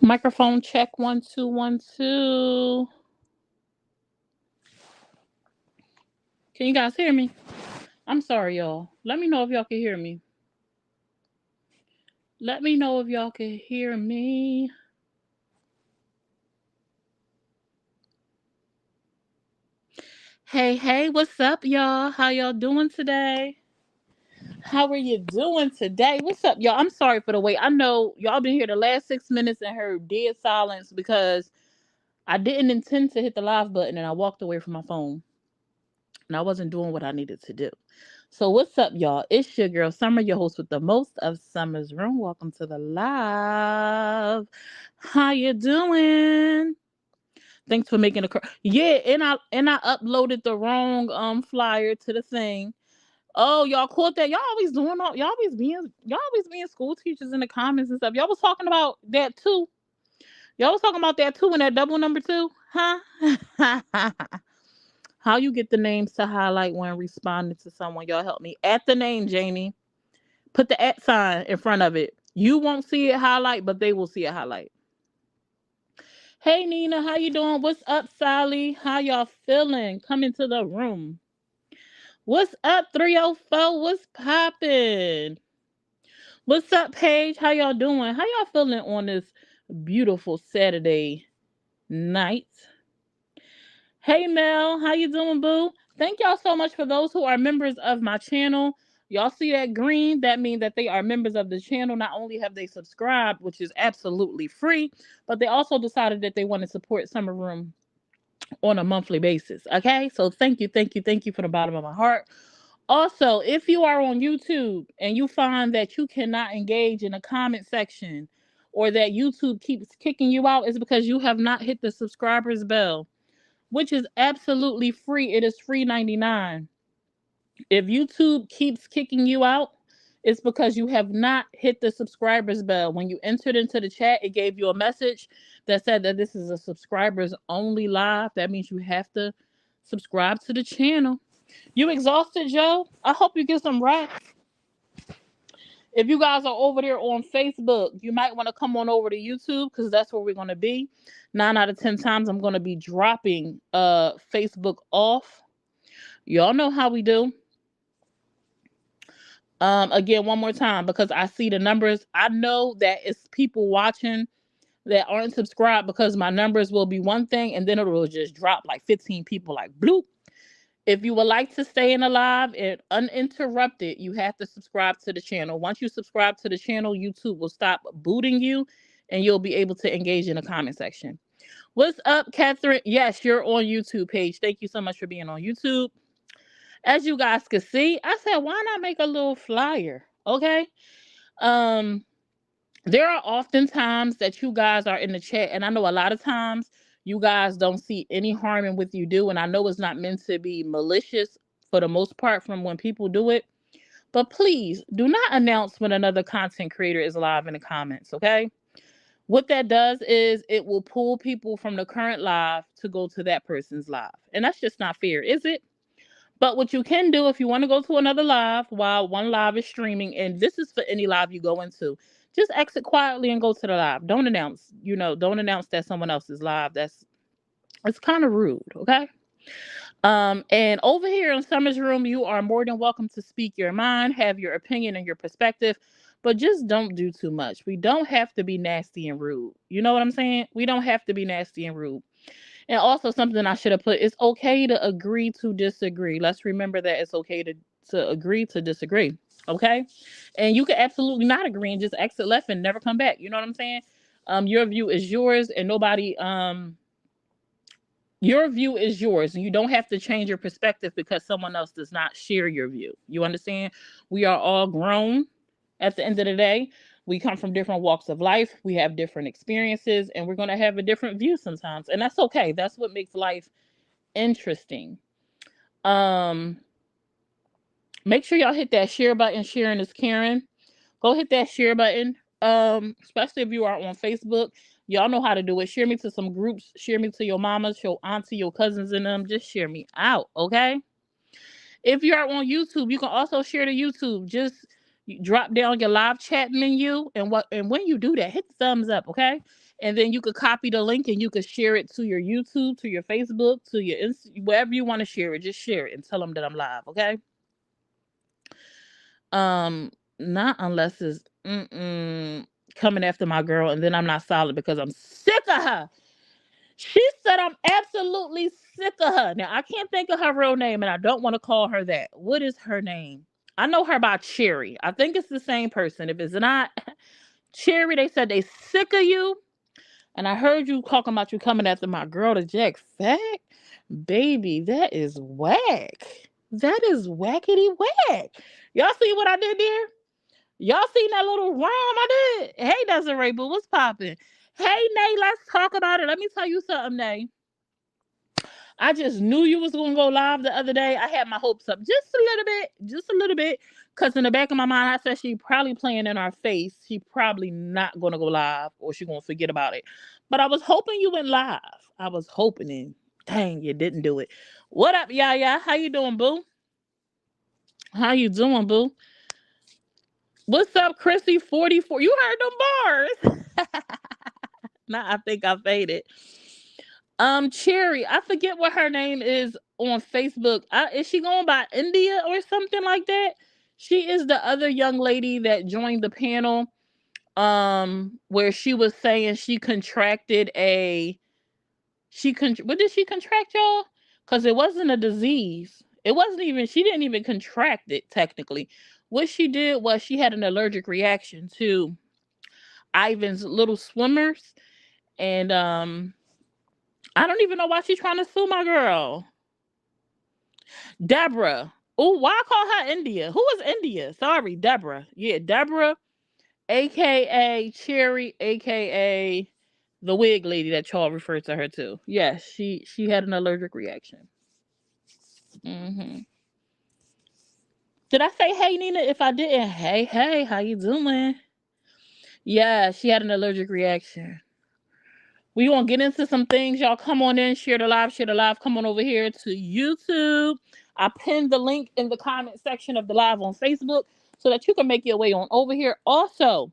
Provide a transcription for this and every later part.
Microphone check 1 2 1 2. Can you guys hear me? I'm sorry, y'all. Let me know if y'all can hear me. Let me know if y'all can hear me. Hey, hey, what's up, y'all? How y'all doing today? How are you doing today? What's up, y'all? I'm sorry for the wait. I know y'all been here the last 6 minutes and heard dead silence because I didn't intend to hit the live button and I walked away from my phone and I wasn't doing what I needed to do. So what's up, y'all? It's your girl Summer, your host with the most of Summer's Room. Welcome to the live. How you doing? Thanks for making yeah, and I uploaded the wrong flyer to the thing. Oh, y'all caught that? Y'all always being school teachers in the comments and stuff. Y'all was talking about that too. Y'all was talking about that too in that double number two, huh? How you get the names to highlight when responding to someone? Y'all help me. At the name, Jamie. Put the at sign in front of it. You won't see it highlight, but they will see it highlight. Hey Nina, how you doing? What's up, Sally? How y'all feeling? Come into the room. What's up, 304? What's poppin'? What's up, Paige? How y'all doing? How y'all feeling on this beautiful Saturday night? Hey Mel, how you doing, boo? Thank y'all so much for those who are members of my channel. Y'all see that green? That means that they are members of the channel. Not only have they subscribed, which is absolutely free, but they also decided that they want to support Summer Room on a monthly basis. Okay? So thank you, thank you, thank you from the bottom of my heart. Also, if you are on YouTube and you find that you cannot engage in a comment section or that YouTube keeps kicking you out, it's because you have not hit the subscribers bell, which is absolutely free. It is free 99. If YouTube keeps kicking you out, it's because you have not hit the subscribers bell. When you entered into the chat, it gave you a message that said that this is a subscribers only live. That means you have to subscribe to the channel. You exhausted, Joe? I hope you get some rest. If you guys are over there on Facebook, you might want to come on over to YouTube because that's where we're going to be. 9 out of 10 times, I'm going to be dropping Facebook off. Y'all know how we do. Again, one more time, because I see the numbers. I know that it's people watching that aren't subscribed because my numbers will be one thing and then it will just drop like 15 people like bloop. If you would like to stay in the live and uninterrupted, you have to subscribe to the channel. Once you subscribe to the channel, YouTube will stop booting you and you'll be able to engage in the comment section. What's up, Catherine? Yes, you're on YouTube page. Thank you so much for being on YouTube. As you guys can see, I said, why not make a little flyer? Okay. Um, there are often times that you guys are in the chat, and I know a lot of times you guys don't see any harm in what you do, and I know it's not meant to be malicious for the most part from when people do it. But please do not announce when another content creator is live in the comments, okay? What that does is it will pull people from the current live to go to that person's live. And that's just not fair, is it? But what you can do if you want to go to another live while one live is streaming, and this is for any live you go into, just exit quietly and go to the live. Don't announce, don't announce that someone else is live. It's kind of rude, okay? And over here in Summer's Room, you are more than welcome to speak your mind, have your opinion and your perspective, but just don't do too much. We don't have to be nasty and rude. You know what I'm saying? We don't have to be nasty and rude. And also something I should have put, it's okay to agree to disagree. Let's remember that it's okay to agree to disagree. Okay? And you can absolutely not agree and just exit left and never come back. You know what I'm saying? Your view is yours and nobody your view is yours and you don't have to change your perspective because someone else does not share your view. You understand? We are all grown at the end of the day. We come from different walks of life. We have different experiences and we're going to have a different view sometimes. And that's okay. That's what makes life interesting. Um Make sure y'all hit that share button. Sharing is caring. Go hit that share button. Especially if you are on Facebook. Y'all know how to do it. Share me to some groups. Share me to your mamas, your auntie, your cousins, and them. Just share me out, okay? If you are on YouTube, you can also share to YouTube. Just drop down your live chat menu, and when you do that, hit the thumbs up, okay? and then you could copy the link and you could share it to your YouTube, to your Facebook, to your wherever you want to share it. Just share it and tell them that I'm live, okay? Not unless it's coming after my girl, and then I'm not solid because I'm sick of her. She said I'm absolutely sick of her. Now I can't think of her real name, and I don't want to call her that. What is her name? I know her by Cherry. I think it's the same person. If it's not Cherry, they said they sick of you. And I heard you talking about you coming after my girl, the Jack Fat. Baby, that is whack. That is whackity whack. Y'all see what I did there? Y'all seen that little rhyme I did? Hey, Desiree, boo, what's popping? Hey, Nay, let's talk about it. Let me tell you something, Nay. I just knew you was gonna go live the other day. I had my hopes up just a little bit. Cause in the back of my mind, I said she probably playing in our face. She probably not gonna go live, or she gonna forget about it. But I was hoping you went live. I was hoping, and dang, you didn't do it. What up, Yaya? How you doing, boo? How you doing, boo? What's up, Chrissy 44? You heard them bars. Nah, I think I faded. Cherry, I forget what her name is on Facebook. Is she going by India or something like that? She is the other young lady that joined the panel. Where she was saying she contracted a what did she contract, y'all? Because it wasn't a disease. It wasn't even, she didn't even contract it technically. What she did was she had an allergic reaction to Ivan's little swimmers, and I don't even know why she's trying to sue my girl. Deborah. Oh, why I call her India? Who is India? Sorry, Deborah. Yeah, Deborah, aka Cherry, aka the wig lady that y'all referred to her to. Yes, she had an allergic reaction. hmm Did I say hey, Nina? If I didn't, hey, how you doing? Yeah, she had an allergic reaction. We gonna get into some things. Y'all come on in, share the live, share the live. Come on over here to YouTube. I pinned the link in the comment section of the live on Facebook so that you can make your way on over here. Also,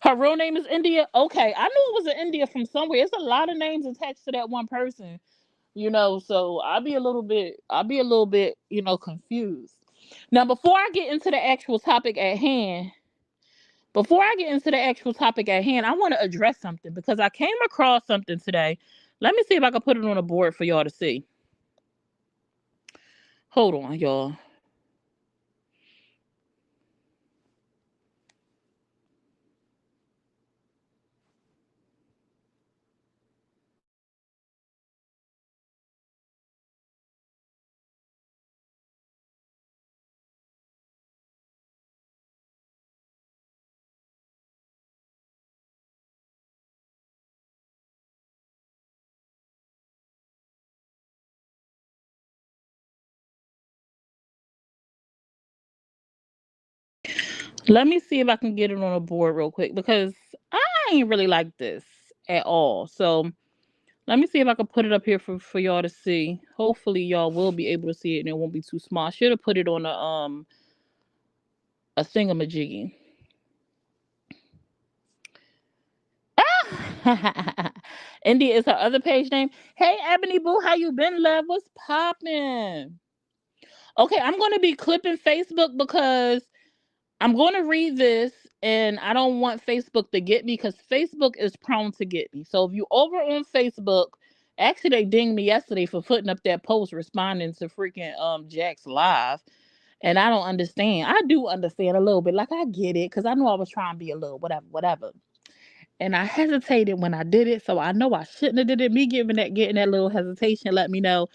her real name is India. Okay, I knew it was an India from somewhere. It's a lot of names attached to that one person, so I'll be a little bit, confused. Now, before I get into the actual topic at hand, I want to address something because I came across something today. Let me see if I can put it on a board for y'all to see. Hold on, y'all. Let me see if I can get it on a board real quick because I ain't really like this at all. So let me see if I can put it up here for y'all to see. Hopefully y'all will be able to see it and it won't be too small. I should have put it on a thingamajiggy. India is her other page name. Hey Ebony Boo, how you been, love? What's poppin'? Okay, I'm gonna be clipping Facebook because I'm gonna read this and I don't want Facebook to get me because Facebook is prone to get me. So if you over on Facebook, actually they dinged me yesterday for putting up that post responding to freaking Jack's live. And I don't understand. I do understand a little bit. Like I get it, because I know I was trying to be a little whatever. And I hesitated when I did it, so I know I shouldn't have did it. Me getting that little hesitation let me know,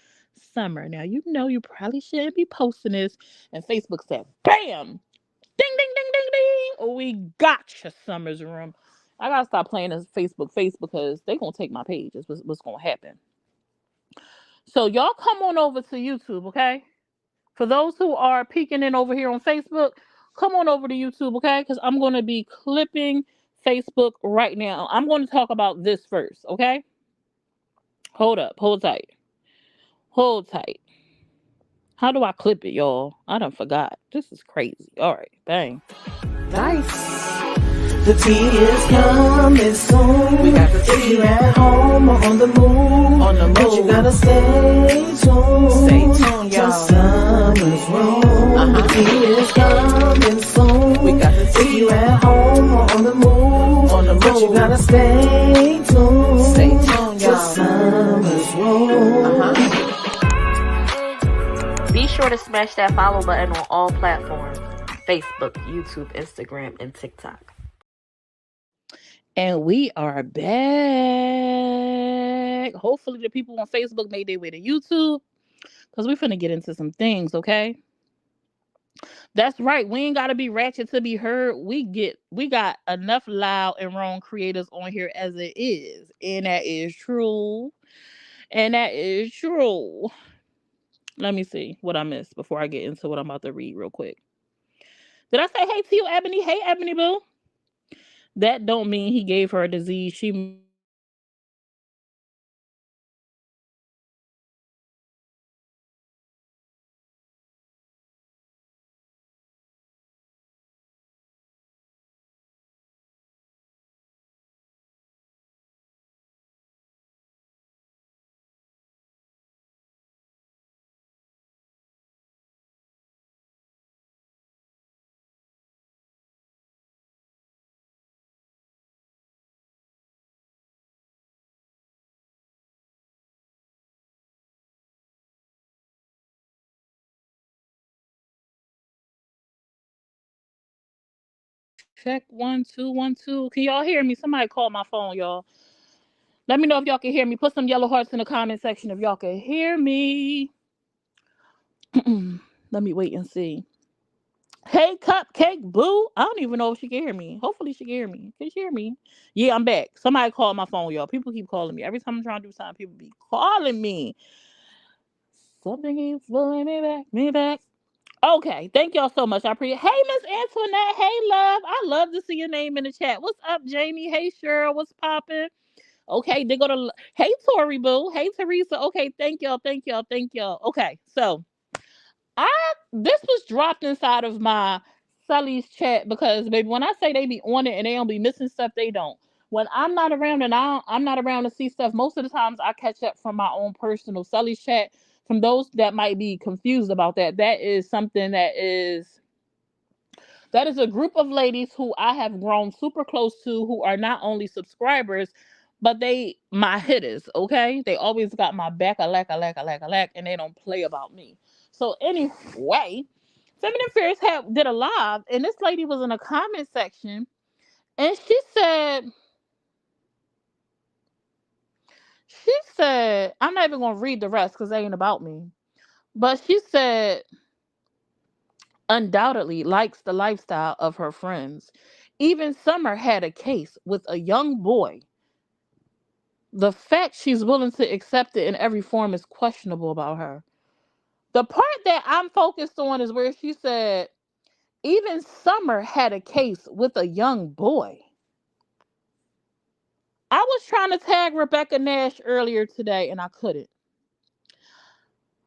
Summer. Now you know you probably shouldn't be posting this. And Facebook said, "Bam, ding, ding, ding, ding, ding. We got you, Summer's room." I gotta stop playing this Facebook face because they gonna take my page. That's what's gonna happen. So y'all come on over to YouTube, okay? For those who are peeking in over here on Facebook, come on over to YouTube, okay? Because I'm gonna be clipping Facebook right now. I'm going to talk about this first, okay? Hold up, hold tight, hold tight. How do I clip it, y'all? I done forgot. This is crazy. All right, bang. Dice. The tea is coming soon. We got the If tea you at home or on the move, on the but you move. gotta stay tuned. Stay tuned, y'all. Cause summer's room. The tea is coming soon. We got the If tea you at home or on the move, on the but you move. gotta stay tuned. Stay tuned, y'all. Cause summer's room. Be sure to smash that follow button on all platforms: Facebook, YouTube, Instagram, and TikTok. And we are back. Hopefully the people on Facebook made their way to YouTube. Because we're finna get into some things, okay? That's right. We ain't gotta be ratchet to be heard. We got enough loud and wrong creators on here as it is. And that is true. And that is true. Let me see what I missed before I get into what I'm about to read real quick. Did I say hey to you, Ebony? Hey, Ebony Boo. That don't mean he gave her a disease. She might have got it from somebody else. Check 1 2 1 2. Can y'all hear me? Somebody call my phone, y'all. Let me know if y'all can hear me. Put some yellow hearts in the comment section if y'all can hear me. Let me wait and see. Hey, Cupcake Boo. I don't even know if she can hear me. Hopefully she can hear me. Can she hear me? Yeah, I'm back. Somebody called my phone, y'all. People keep calling me. Every time I'm trying to do something, people be calling me. Something keeps pulling me back, me back. Okay, thank y'all so much. I appreciate. Hey, Miss Antoinette. Hey, love. I love to see your name in the chat. What's up, Jamie? Hey, Cheryl. What's popping? Okay, they go to. Hey, Tori Boo. Hey, Teresa. Okay, thank y'all. Thank y'all. Thank y'all. Okay, so I this was dropped inside of my Sully's chat because baby, when I say they be on it and they don't be missing stuff, they don't. When I'm not around and I'm not around to see stuff, most of the times I catch up from my own personal Sully's chat. From those that might be confused about that, that is something that is a group of ladies who I have grown super close to who are not only subscribers, but they my hitters, okay? They always got my back a lack, and they don't play about me. So anyway, Feminine Fierce did a live, and this lady was in a comment section, and she said, I'm not even gonna read the rest because they ain't about me. But she said undoubtedly likes the lifestyle of her friends. Even Summer had a case with a young boy. The fact she's willing to accept it in every form is questionable about her. The part that I'm focused on is where she said, even Summer had a case with a young boy. I was trying to tag Rebecca Nash earlier today and I couldn't.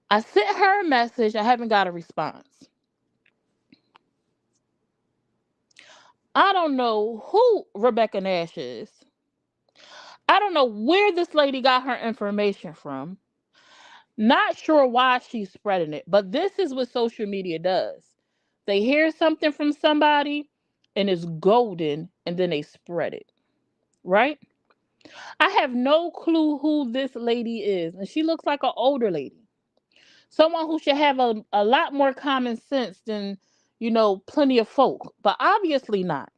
I sent her a message. I haven't got a response. I don't know who Rebecca Nash is. I don't know where this lady got her information from. Not sure why she's spreading it, but this is what social media does. They hear something from somebody and it's golden and then they spread it, right? I have no clue who this lady is, and she looks like an older lady. Someone who should have a lot more common sense than, plenty of folk, but obviously not.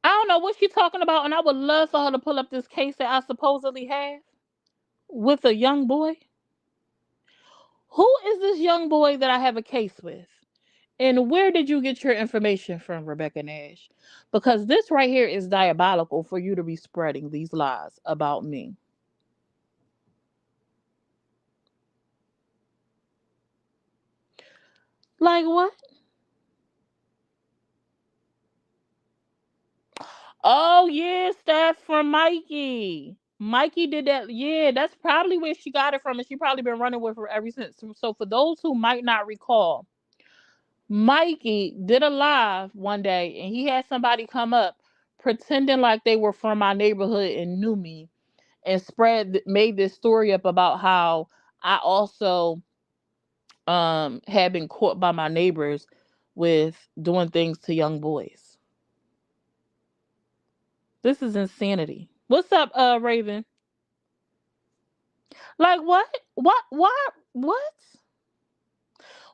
I don't know what she's talking about, and I would love for her to pull up this case that I supposedly have with a young boy. Who is this young boy that I have a case with? And where did you get your information from, Rebecca Nash? Because this right here is diabolical for you to be spreading these lies about me. Like what? Oh yeah, Steph from Mikey. Mikey did that. Yeah, that's probably where she got it from, and she probably been running with her ever since. So for those who might not recall, Mikey did a live one day and he had somebody come up pretending like they were from my neighborhood and knew me and made this story up about how I also had been caught by my neighbors with doing things to young boys. This is insanity. What's up, Raven? Like what? What?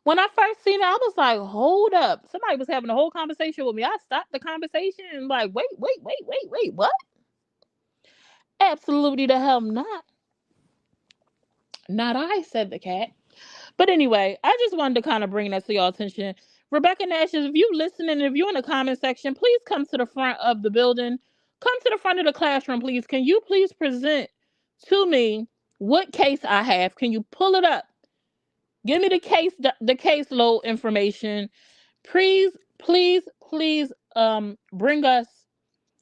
When I first seen it, I was like, hold up. Somebody was having a whole conversation with me. I stopped the conversation and like, wait, what? Absolutely the hell not. Not I, said the cat. But anyway, I just wanted to kind of bring that to y'all attention. Rebecca Nash, if you listening, if you in the comment section, please come to the front of the building. Come to the front of the classroom, please. Can you please present to me what case I have? Can you pull it up? Give me the caseload information. Please, bring us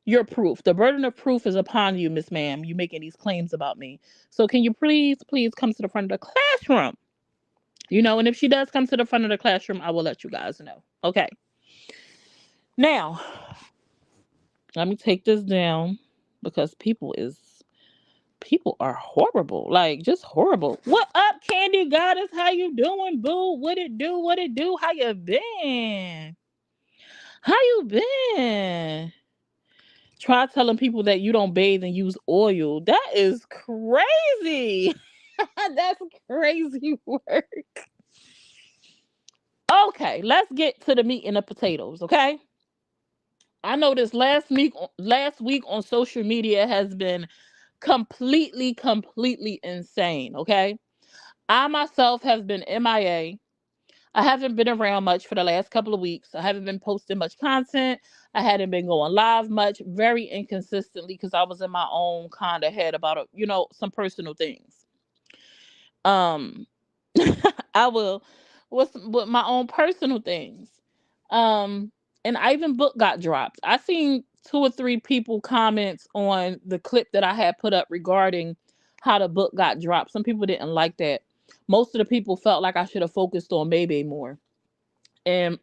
your proof. The burden of proof is upon you, Miss Ma'am. You making these claims about me. So can you please come to the front of the classroom? And if she does come to the front of the classroom, I will let you guys know. Okay. Now, let me take this down because people are horrible. Like just horrible. What up, Candy Goddess? How you doing, boo? What it do? What it do? How you been? How you been? Try telling people that you don't bathe and use oil. That is crazy. That's crazy work. Okay, let's get to the meat and the potatoes, okay? I know this last week on social media has been completely insane, okay? I myself have been MIA. I haven't been around much for the last couple of weeks. I haven't been posting much content. I hadn't been going live much, very inconsistently because I was in my own kind of head about some personal things. Um I will with my own personal things. Um and Ivan book got dropped. I seen two or three people comments on the clip that I had put up regarding how the book got dropped. Some people didn't like that. Most of the people felt like I should have focused on Maybe more. And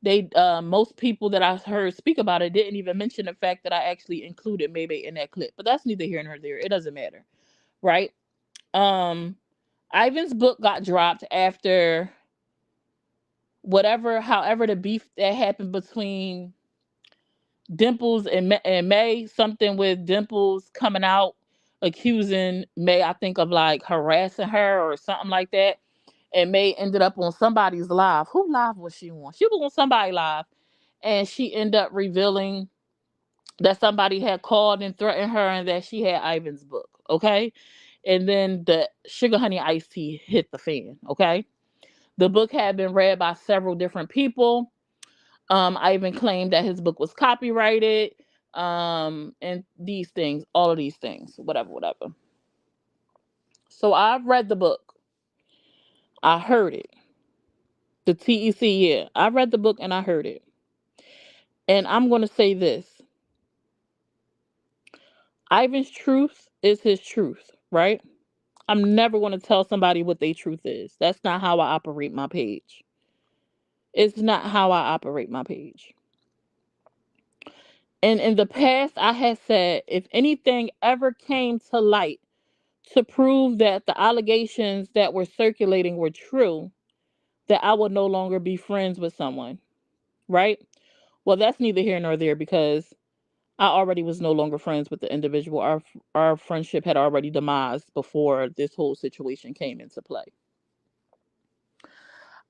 they most people that I heard speak about it didn't even mention the fact that I actually included Maybe in that clip. But that's neither here nor there. It doesn't matter. Right? Um Ivan's book got dropped after however the beef that happened between Dimples and May, something with Dimples coming out accusing May, I think, of like harassing her or something like that. And May ended up on somebody's live. Who live was she on? She was on somebody live, and she ended up revealing that somebody had called and threatened her and that she had Ivan's book. Okay, and then the Sugar Honey Iced Tea hit the fan. Okay, the book had been read by several different people. Ivan claimed that his book was copyrighted. And these things, all of these things, whatever. So I've read the book. I heard it. The TEC, yeah. I read the book and I heard it. And I'm going to say this. Ivan's truth is his truth, right? I'm never going to tell somebody what their truth is. That's not how I operate my page. It's not how I operate my page. And in the past, I had said if anything ever came to light to prove that the allegations that were circulating were true, that I would no longer be friends with someone, right? Well, that's neither here nor there because I already was no longer friends with the individual. Our friendship had already demised before this whole situation came into play.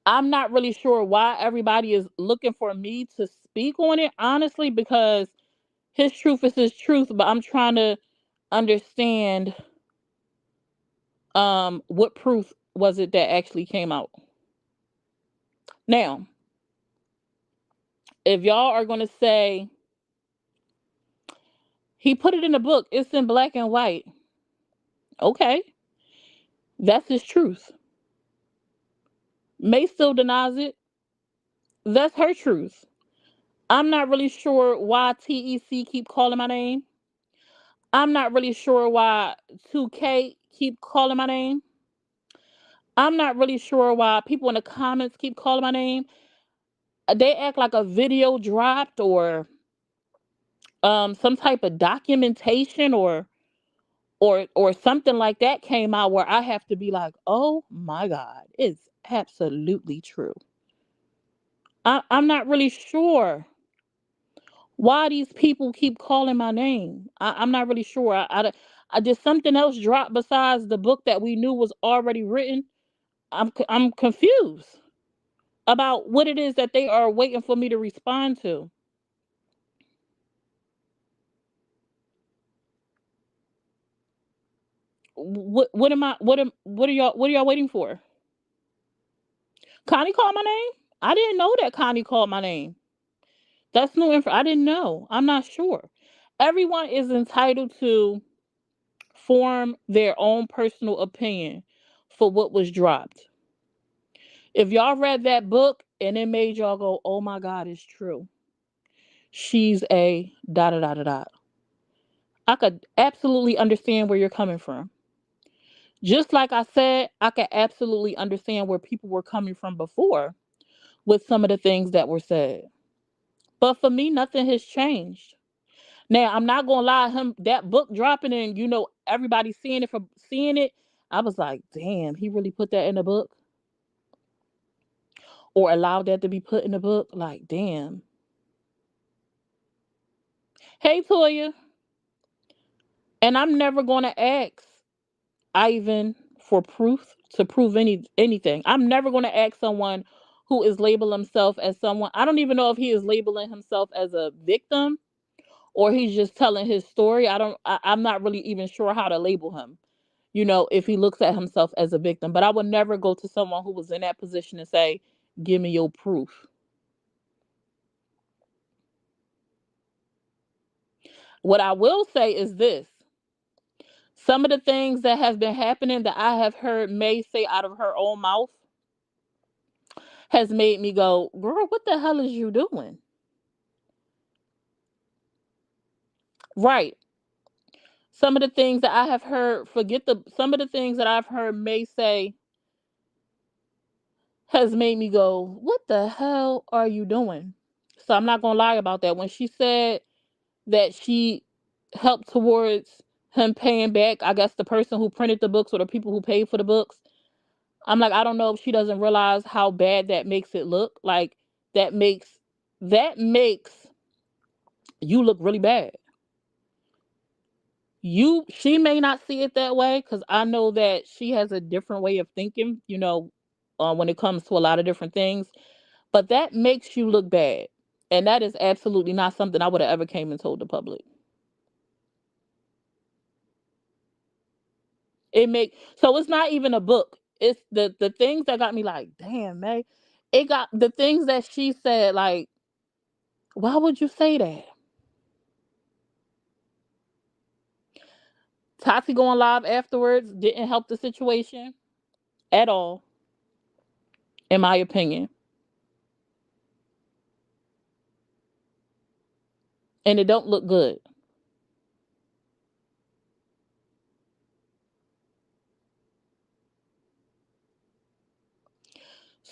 I'm not really sure why everybody is looking for me to speak on it, honestly, because his truth is his truth, but I'm trying to understand what proof was it that actually came out. Now, if y'all are going to say he put it in the book, it's in black and white. Okay, that's his truth. May still denies it. That's her truth. I'm not really sure why TEC keep calling my name. I'm not really sure why 2K keep calling my name. I'm not really sure why people in the comments keep calling my name. they act like a video dropped, or some type of documentation, or something like that came out where I have to be like, oh my God, it's absolutely true. I'm not really sure why these people keep calling my name. I'm not really sure. I did something else drop besides the book that we knew was already written. I'm confused about what it is that they are waiting for me to respond to. What am I what are y'all waiting for? Connie called my name? I didn't know that Connie called my name. That's new info. I didn't know. I'm not sure. Everyone is entitled to form their own personal opinion for what was dropped. If y'all read that book and it made y'all go, oh my God, it's true. She's a da da da da da. I could absolutely understand where you're coming from. Just like I said, I could absolutely understand where people were coming from before with some of the things that were said. But for me, nothing has changed. Now, I'm not gonna lie, him that book dropping and everybody seeing it for seeing it, I was like, damn, he really put that in the book or allowed that to be put in the book. Like, damn. Hey, Toya, and I'm never gonna ask Ivan for proof to prove anything. I'm never gonna ask someone who is labeling himself as someone. I don't even know if he is labeling himself as a victim or he's just telling his story. I'm not really even sure how to label him, if he looks at himself as a victim. But I would never go to someone who was in that position and say, give me your proof. What I will say is this: some of the things that have been happening that I have heard May say out of her own mouth has made me go, girl, what the hell is you doing? Right. Some of the things that I have heard, some of the things that I've heard May say has made me go, what the hell are you doing? So I'm not going to lie about that. When she said that she helped towards him paying back, I guess, the person who printed the books or the people who paid for the books, I'm like, I don't know if she doesn't realize how bad that makes it look. Like that makes that makes you look really bad. She may not see it that way because I know that she has a different way of thinking, when it comes to a lot of different things. But that makes you look bad. And that is absolutely not something I would have ever came and told the public. So it's not even a book. It's the things that got me like, damn, man. It got the things that she said, like, why would you say that? Tati going live afterwards didn't help the situation at all, in my opinion. And it don't look good.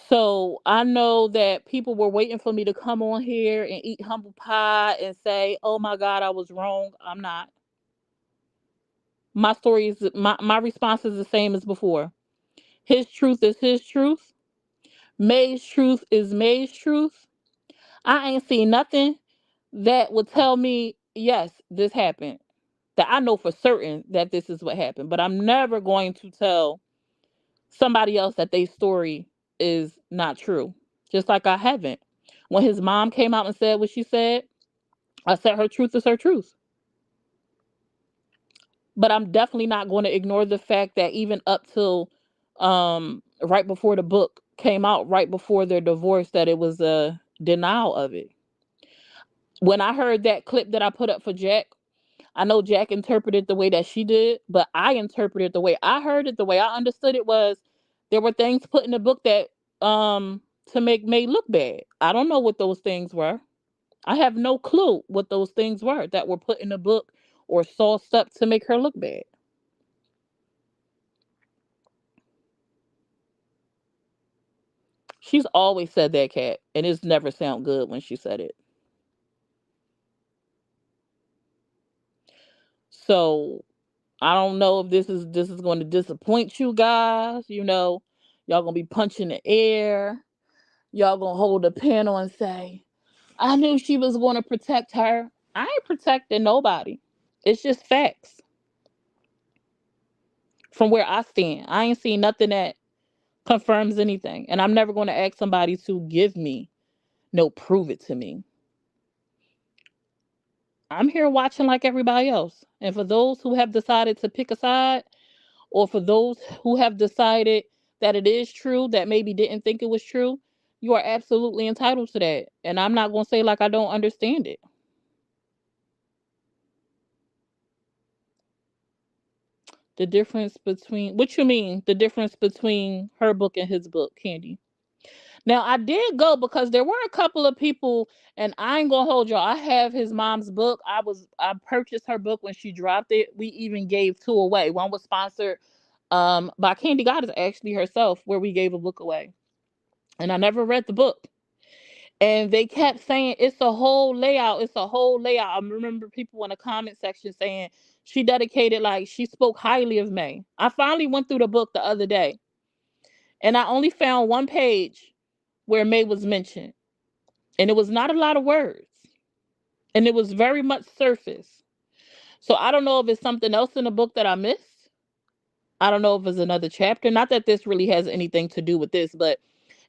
So I know that people were waiting for me to come on here and eat humble pie and say, oh my God, I was wrong. I'm not. My response is the same as before. His truth is his truth. May's truth is May's truth. I ain't seen nothing that would tell me, yes, this happened. That I know for certain that this is what happened. But I'm never going to tell somebody else that their story is not true. Just like I haven't. When his mom came out and said what she said, I said her truth is her truth. But I'm definitely not going to ignore the fact that even up till right before the book came out, right before their divorce, that it was a denial of it. When I heard that clip that I put up for Jack, I know Jack interpreted the way that she did, but I interpreted the way I heard it, the way I understood it was there were things put in the book that to make May look bad. I don't know what those things were. I have no clue what those things were that were put in the book or sauced up to make her look bad. She's always said that, Cat, and it's never sound good when she said it. So I don't know if this is going to disappoint you guys. Y'all gonna be punching the air. Y'all gonna hold a panel and say, "I knew she was going to protect her." I ain't protecting nobody. It's just facts from where I stand. I ain't seen nothing that confirms anything, and I'm never going to ask somebody to give me no prove it to me. I'm here watching like everybody else. And for those who have decided to pick a side, or for those who have decided that it is true, that maybe didn't think it was true, you are absolutely entitled to that. And I'm not going to say like I don't understand it. The difference between, what you mean? The difference between her book and his book, Candy? Now, I did go because there were a couple of people, and I ain't gonna hold y'all. I have his mom's book. I purchased her book when she dropped it. We even gave two away. One was sponsored by Candy Goddess, actually herself, where we gave a book away. And I never read the book. And they kept saying it's a whole layout. It's a whole layout. I remember people in the comment section saying she dedicated, like she spoke highly of May. I finally went through the book the other day, and I only found one page where May was mentioned. And it was not a lot of words. And it was very much surface. So I don't know if it's something else in the book that I missed. I don't know if it's another chapter. Not that this really has anything to do with this, but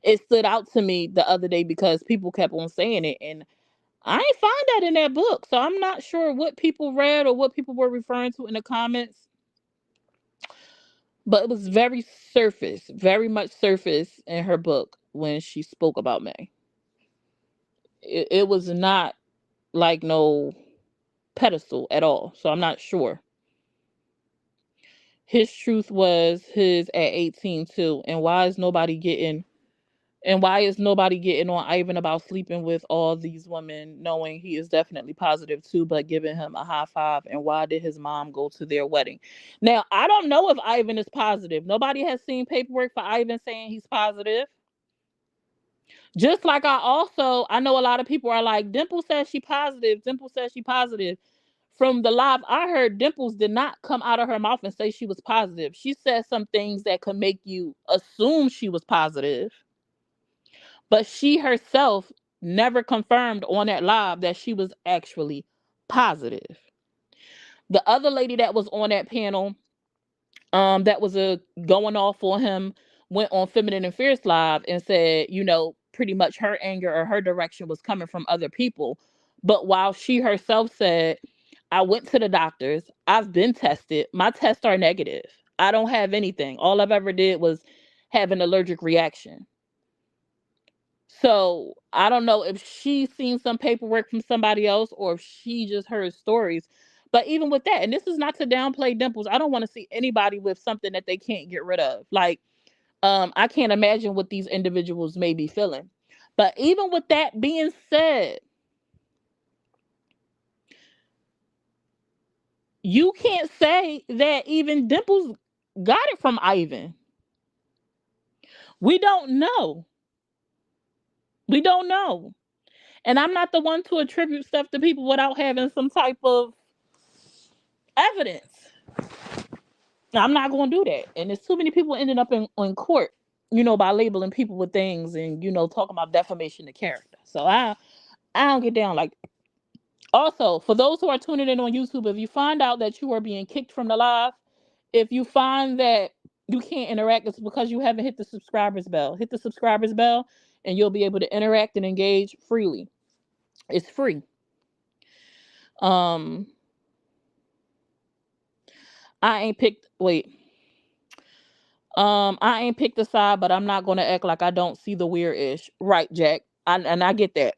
it stood out to me the other day because people kept on saying it. And I ain't find that in that book. So I'm not sure what people read or what people were referring to in the comments. But it was very surface, very much surface in her book when she spoke about May. It was not like no pedestal at all. So I'm not sure. His truth was his at 18 too. And why is nobody getting on Ivan about sleeping with all these women, knowing he is definitely positive too, but giving him a high five? And why did his mom go to their wedding? Now, I don't know if Ivan is positive. Nobody has seen paperwork for Ivan saying he's positive. Just like I know a lot of people are like, Dimple says she positive. Dimple says she positive. From the live I heard, Dimples did not come out of her mouth and say she was positive. She said some things that could make you assume she was positive, but she herself never confirmed on that live that she was actually positive. The other lady that was on that panel, that was going off on him, went on Feminine and Fierce Live and said, pretty much her anger or her direction was coming from other people. But while she herself said, I went to the doctors, I've been tested, my tests are negative. I don't have anything. All I've ever did was have an allergic reaction. So I don't know if she's seen some paperwork from somebody else or if she just heard stories. But even with that, and this is not to downplay Dimples, I don't want to see anybody with something that they can't get rid of. Like, I can't imagine what these individuals may be feeling. But even with that being said, you can't say that even Dimples got it from Ivan. We don't know. We don't know. And I'm not the one to attribute stuff to people without having some type of evidence. I'm not going to do that. And there's too many people ending up in court, by labeling people with things and, talking about defamation of character. So I don't get down like that. Also, for those who are tuning in on YouTube, if you find out that you are being kicked from the live, if you find that you can't interact, it's because you haven't hit the subscribers bell. Hit the subscribers bell and you'll be able to interact and engage freely. It's free. Um, I ain't picked. Wait. I ain't picked a side, but I'm not gonna act like I don't see the weird ish. Right, Jack. And I get that.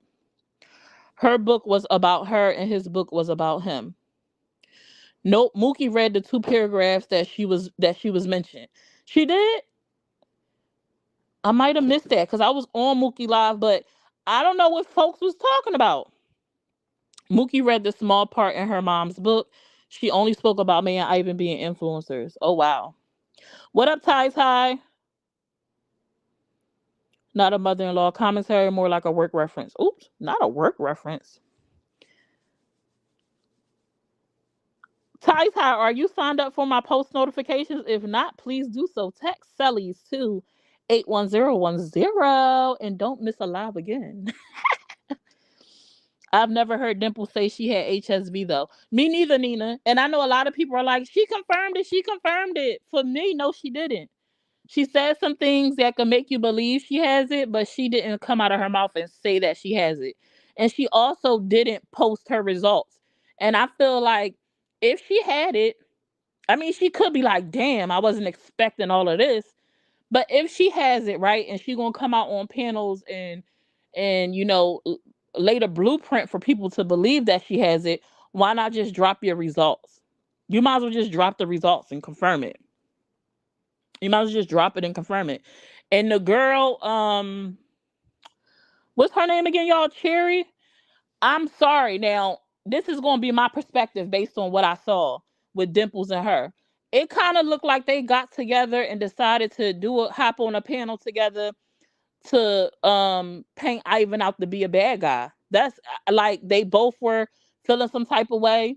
Her book was about her, and his book was about him. Nope. Mookie read the two paragraphs that she was mentioned. She did. I might have missed that because I was on Mookie Live, but I don't know what folks was talking about. Mookie read the small part in her mom's book. She only spoke about me and Ivan being influencers. Oh wow. What up, Ty Ty? Not a mother-in-law commentary, more like a work reference. Oops, not a work reference. Ty Ty, are you signed up for my post notifications? If not, please do so. Text Sellies to 81010 and don't miss a live again. I've never heard Dimple say she had HSV though. Me neither, Nina. And I know a lot of people are like, she confirmed it. She confirmed it. For me, no, she didn't. She said some things that could make you believe she has it, but she didn't come out of her mouth and say that she has it. And she also didn't post her results. And I feel like if she had it, I mean, she could be like, damn, I wasn't expecting all of this. But if she has it, right, and she gonna come out on panels and lay the blueprint for people to believe that she has it, why not just drop your results? You might as well just drop the results and confirm it. You might as well just drop it and confirm it. And the girl, what's her name again, y'all? Cherry. I'm sorry. Now, this is gonna be my perspective based on what I saw with Dimples and her. It kind of looked like they got together and decided to hop on a panel together to paint Ivan out to be a bad guy. That's like they both were feeling some type of way,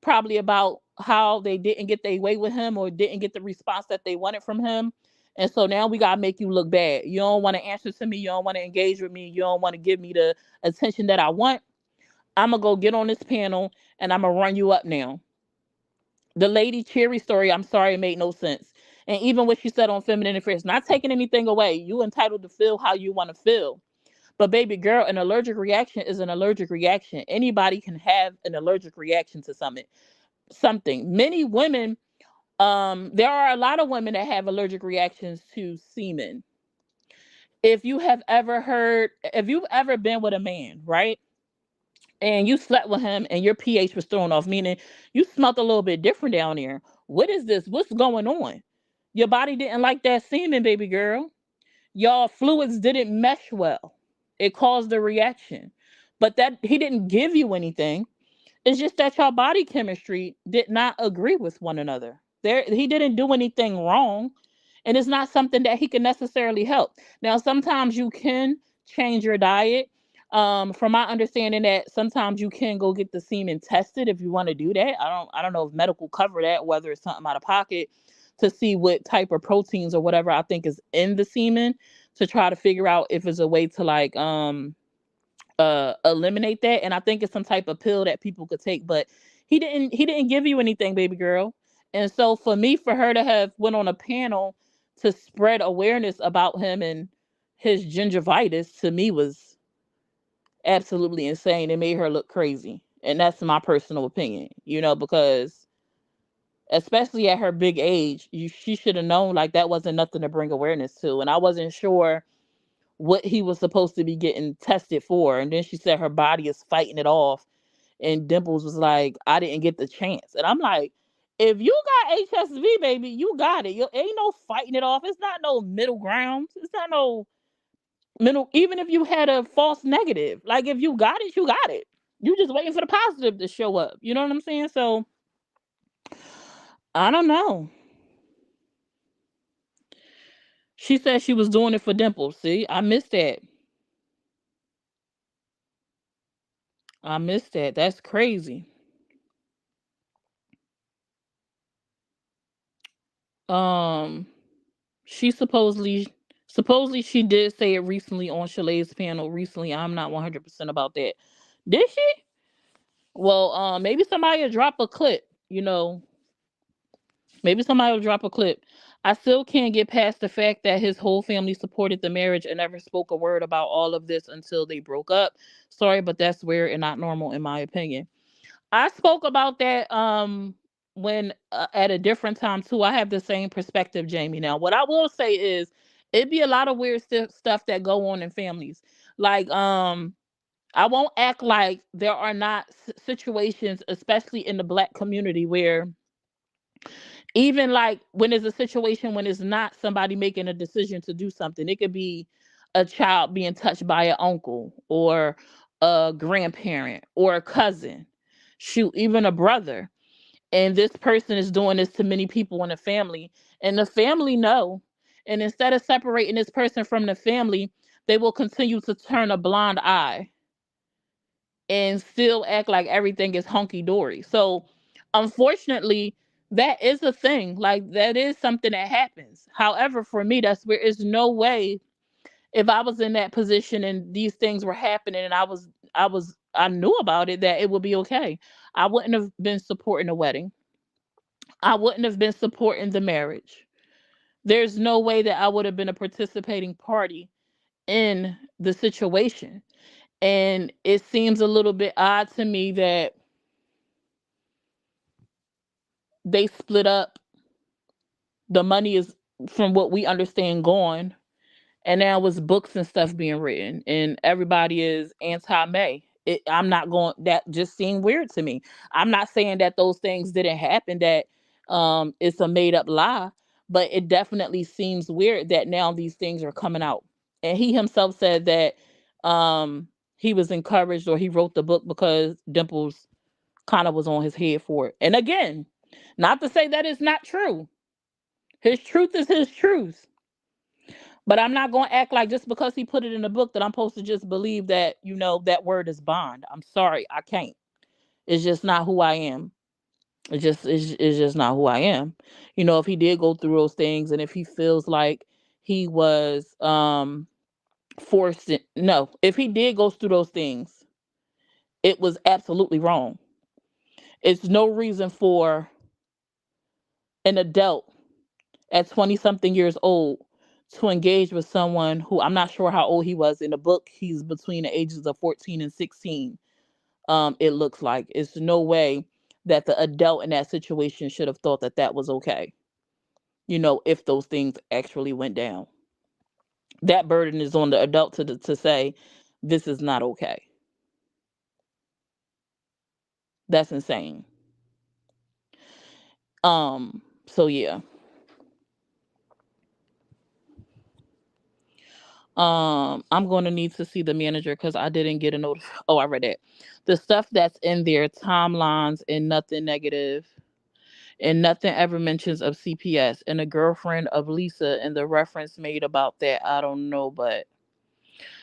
probably about how they didn't get their way with him or didn't get the response that they wanted from him. And so now we gotta make you look bad. You don't want to answer to me, you don't want to engage with me, you don't want to give me the attention that I want. I'm gonna go get on this panel and I'm gonna run you up now. The Lady Cherry story, I'm sorry, it made no sense. And even what she said on Feminine Affairs, not taking anything away. You entitled to feel how you want to feel. But baby girl, an allergic reaction is an allergic reaction. Anybody can have an allergic reaction to something. Many women, there are a lot of women that have allergic reactions to semen. If you've ever been with a man, right? And you slept with him and your pH was thrown off, meaning you smelled a little bit different down there. What is this? What's going on? Your body didn't like that semen, baby girl. Y'all fluids didn't mesh well. It caused a reaction. But that he didn't give you anything. It's just that your body chemistry did not agree with one another. He didn't do anything wrong, and it's not something that he can necessarily help. Now, sometimes you can change your diet. From my understanding, that sometimes you can go get the semen tested if you want to do that. I don't know if medical cover that, whether it's something out of pocket to see what type of proteins or whatever I think is in the semen to try to figure out if it's a way to like eliminate that. And I think it's some type of pill that people could take, but he didn't give you anything, baby girl. And so for me, for her to have went on a panel to spread awareness about him and his gingivitis, to me was absolutely insane. It made her look crazy, and that's my personal opinion, because especially at her big age, she should have known like that wasn't nothing to bring awareness to. And I wasn't sure what he was supposed to be getting tested for. And then she said her body is fighting it off. And Dimples was like, I didn't get the chance. And I'm like, if you got HSV, baby, you got it. You ain't no fighting it off. It's not no middle ground. It's not no middle. Even if you had a false negative, like if you got it, you got it. You just waiting for the positive to show up. You know what I'm saying? So I don't know. She said she was doing it for Dimples. See, I missed that. I missed that. That's crazy. Um, she supposedly she did say it recently on Chalet's panel. Recently, I'm not 100% about that. Did she? Well, maybe somebody will drop a clip. Maybe somebody will drop a clip. I still can't get past the fact that his whole family supported the marriage and never spoke a word about all of this until they broke up. Sorry, but that's weird and not normal in my opinion. I spoke about that when at a different time too. I have the same perspective, Jamie. Now, what I will say is it'd be a lot of weird stuff that go on in families. Like I won't act like there are not situations, especially in the black community, where even like when there's a situation when it's not somebody making a decision to do something, it could be a child being touched by an uncle or a grandparent or a cousin, shoot, even a brother. And this person is doing this to many people in the family, and the family know. And instead of separating this person from the family, they will continue to turn a blind eye and still act like everything is hunky dory. So, unfortunately, that is a thing. Like, that is something that happens. However, for me, that's where is no way, if I was in that position and these things were happening and I knew about it, that it would be okay. I wouldn't have been supporting the wedding. I wouldn't have been supporting the marriage. There's no way that I would have been a participating party in the situation. And it seems a little bit odd to me that they split up. The money is, from what we understand, gone. And now it's books and stuff being written, and everybody is anti-May. I'm not going. That just seemed weird to me. I'm not saying that those things didn't happen. That it's a made up lie, but it definitely seems weird that now these things are coming out. And he himself said that he was encouraged, or he wrote the book because Dimples kind of was on his head for it. And again, not to say that it's not true. His truth is his truth. But I'm not going to act like just because he put it in a book that I'm supposed to just believe that, that word is bond. I'm sorry, I can't. It's just not who I am. It's just not who I am. If he did go through those things, and if he feels like he was forced no, if he did go through those things, it was absolutely wrong. It's no reason for an adult at 20 something years old to engage with someone who, I'm not sure how old he was. In the book, he's between the ages of 14 and 16. It looks like it's no way that the adult in that situation should have thought that that was okay. If those things actually went down, that burden is on the adult to say this is not okay. That's insane. So yeah. I'm going to need to see the manager because I didn't get a note. Oh, I read it. The stuff that's in there, timelines and nothing negative, and nothing ever mentions of CPS and a girlfriend of Lisa, and the reference made about that. I don't know, but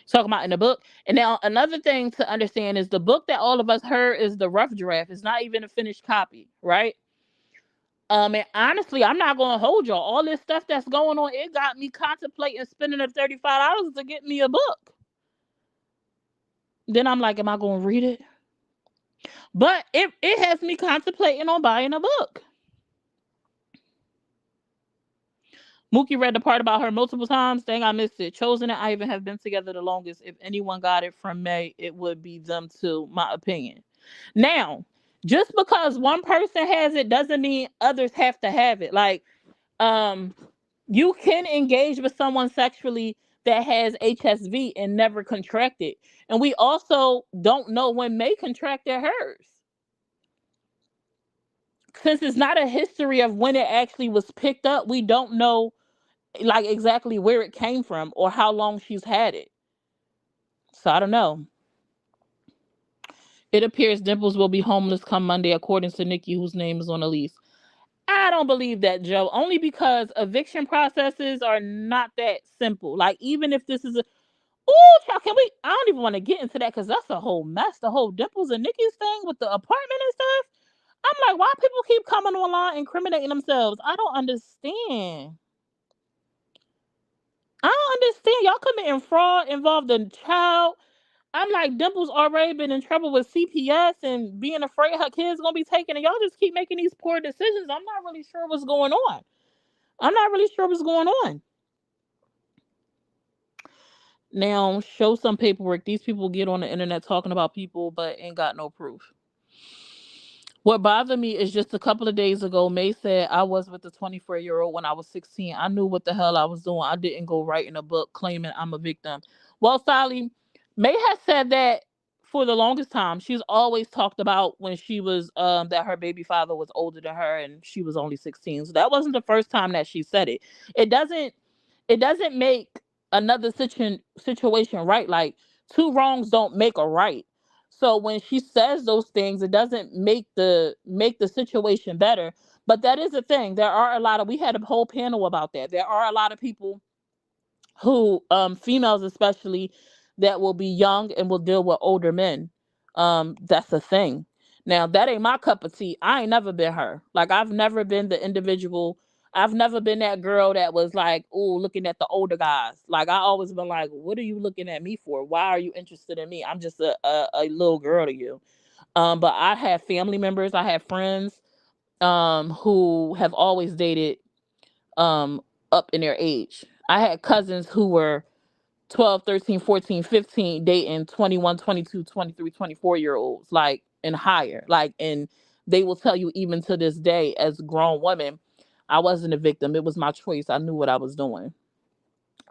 talking about in the book. And now another thing to understand is the book that all of us heard is the rough draft. It's not even a finished copy, right? And honestly, I'm not gonna hold y'all. All this stuff that's going on, it got me contemplating spending the $35 to get me a book. Then I'm like, am I gonna read it? But it has me contemplating on buying a book. Mookie read the part about her multiple times. Dang, I missed it. Chosen and Ivan have been together the longest. If anyone got it from May, it would be them too, my opinion. Now, just because one person has it doesn't mean others have to have it. Like, um, you can engage with someone sexually that has HSV and never contracted. And we also don't know when May contracted hers. Since it's not a history of when it actually was picked up, we don't know like exactly where it came from or how long she's had it. So I don't know. It appears Dimples will be homeless come Monday, according to Nikki, whose name is on the lease. I don't believe that, Joe, only because eviction processes are not that simple. Like, even if this is a, oh, child, can we? I don't even want to get into that because that's a whole mess. The whole Dimples and Nikki's thing with the apartment and stuff. I'm like, why people keep coming online incriminating themselves? I don't understand. I don't understand. Y'all committing fraud involved a child. I'm like, Dimple's already been in trouble with CPS and being afraid her kids gonna be taken, and y'all just keep making these poor decisions. I'm not really sure what's going on. I'm not really sure what's going on. Now, show some paperwork. These people get on the internet talking about people, but ain't got no proof. What bothered me is just a couple of days ago, May said I was with the 24-year-old when I was 16. I knew what the hell I was doing. I didn't go writing a book claiming I'm a victim. Well, Sally, May has said that for the longest time. She's always talked about when she was that her baby father was older than her and she was only 16. So that wasn't the first time that she said it. It doesn't it doesn't make another situation right. Like, two wrongs don't make a right. So when she says those things, it doesn't make the situation better. But that is a thing. There are a lot of, we had a whole panel about that. There are a lot of people who females especially that will be young and will deal with older men. That's a thing. Now that ain't my cup of tea. I ain't never been her. Like I've never been the individual. I've never been that girl that was like, oh, looking at the older guys. Like I always been like, what are you looking at me for? Why are you interested in me? I'm just a little girl to you. But I have family members, I have friends who have always dated um up in their age. I had cousins who were 12, 13, 14, 15 dating 21, 22, 23, 24 year olds, like and higher. Like, and they will tell you even to this day as grown women, I wasn't a victim. It was my choice. I knew what I was doing.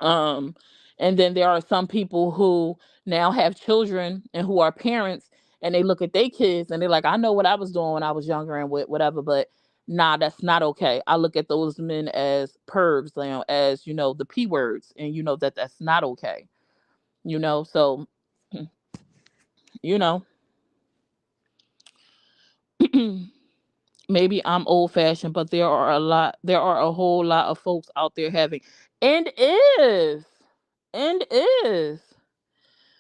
Um, and then there are some people who now have children and who are parents and they look at their kids and they're like, I know what I was doing when I was younger and whatever, but nah, that's not okay. I look at those men as pervs, as the P words, and that that's not okay. So you know, maybe I'm old fashioned, but there are a whole lot of folks out there having and is and is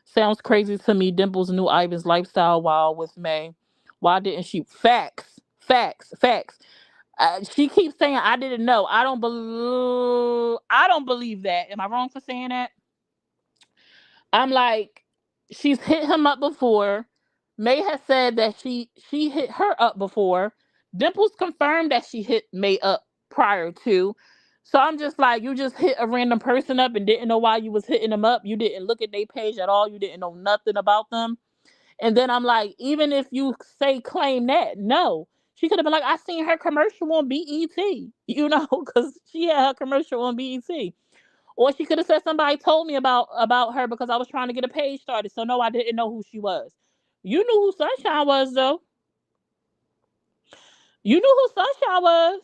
sounds crazy to me. Dimples knew Ivan's lifestyle while with May. Why didn't she? Facts, facts, facts. She keeps saying I didn't know. I don't believe. I don't believe that. Am I wrong for saying that? I'm like, she's hit him up before. May has said that she hit her up before. Dimples confirmed that she hit May up prior to. So I'm just like, you just hit a random person up and didn't know why you was hitting them up. You didn't look at their page at all. You didn't know nothing about them. And then I'm like, even if you say claim that, no. She could have been like, I seen her commercial on BET, because she had her commercial on BET. Or she could have said somebody told me about her because I was trying to get a page started. So no, I didn't know who she was. You knew who Sunshine was though. You knew who Sunshine was.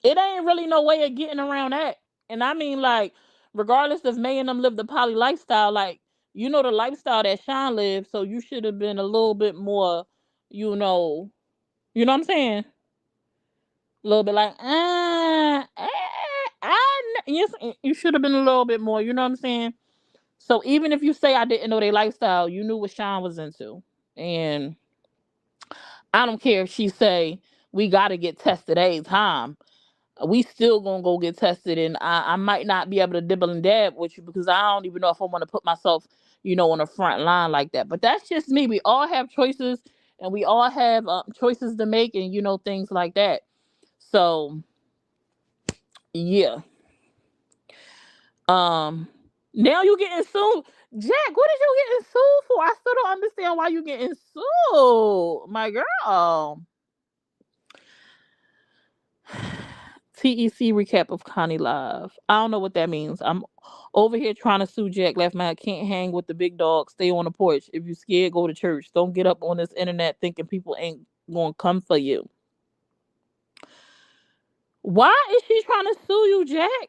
It ain't really no way of getting around that. And I mean, like, regardless if May and them live the poly lifestyle, like, the lifestyle that Sean lived, so you should have been a little bit more, you know, what I'm saying? A little bit like, you should have been a little bit more, you know what I'm saying? So even if you say I didn't know their lifestyle, you knew what Sean was into. And I don't care if she say we gotta get tested every time. We still gonna go get tested, and I might not be able to dibble and dab with you because I don't even know if I want to put myself, on the front line like that. But that's just me. We all have choices, and we all have choices to make, and things like that. So yeah. Um. Now you getting sued, Jack. What is you getting sued for? I still don't understand why you getting sued, my girl. TEC recap of Connie Live. I don't know what that means. I'm over here trying to sue Jack. Left man can't hang with the big dog. Stay on the porch. If you scared, go to church. Don't get up on this internet thinking people ain't gonna come for you. Why is she trying to sue you, Jack?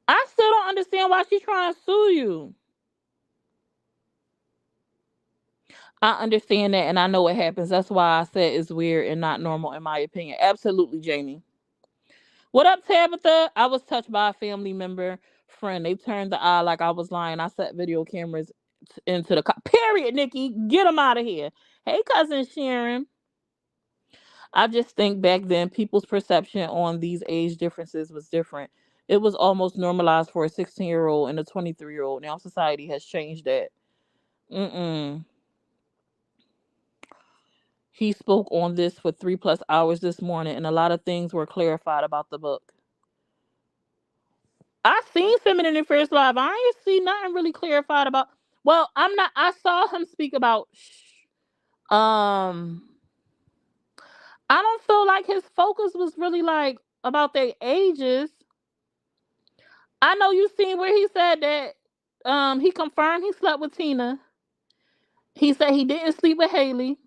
I still don't understand why she's trying to sue you. I understand that and I know what happens. That's why I said it's weird and not normal in my opinion. Absolutely, Jamie. What up, Tabitha? I was touched by a family member friend. They turned the eye like I was lying. I set video cameras into the car. Period, Nikki. Get them out of here. Hey, cousin Sharon. I just think back then people's perception on these age differences was different. It was almost normalized for a 16-year-old and a 23-year-old. Now society has changed that. Mm-mm. He spoke on this for 3+ hours this morning, and a lot of things were clarified about the book. I seen Feminine Affairs Live. I ain't see nothing really clarified about. Well, I'm not. I saw him speak about. Um, I don't feel like his focus was really like about their ages. I know you seen where he said that. He confirmed he slept with Tina. He said he didn't sleep with Haley.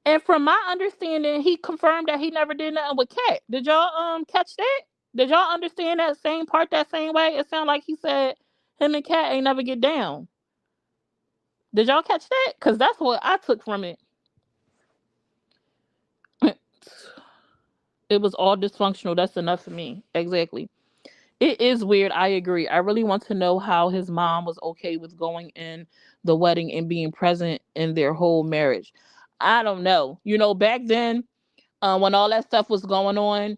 And from my understanding, he confirmed that he never did nothing with Kat. Did y'all catch that? Did y'all understand that same part that same way? It sounded like he said him and Kat ain't never get down. Did y'all catch that? Cause that's what I took from it. It was all dysfunctional. That's enough for me. Exactly. It is weird. I agree. I really want to know how his mom was okay with going in the wedding and being present in their whole marriage. I don't know. Back then, when all that stuff was going on,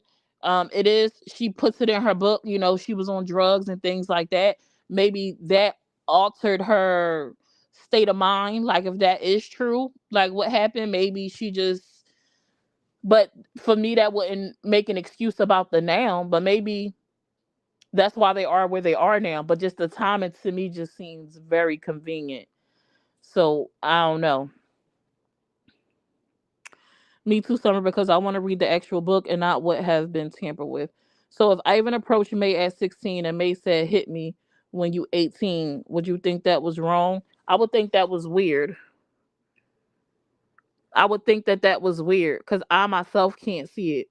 it is, she puts it in her book, she was on drugs and things like that. Maybe that altered her state of mind. Like, if that is true, like what happened, maybe she just, but for me, that wouldn't make an excuse about the now, but maybe that's why they are where they are now. But just the timing to me just seems very convenient. So I don't know. Me too, Summer, because I want to read the actual book and not what has been tampered with. So if Ivan approached May at 16 and May said, hit me when you 18, would you think that was wrong? I would think that was weird. I would think that that was weird because I myself can't see it.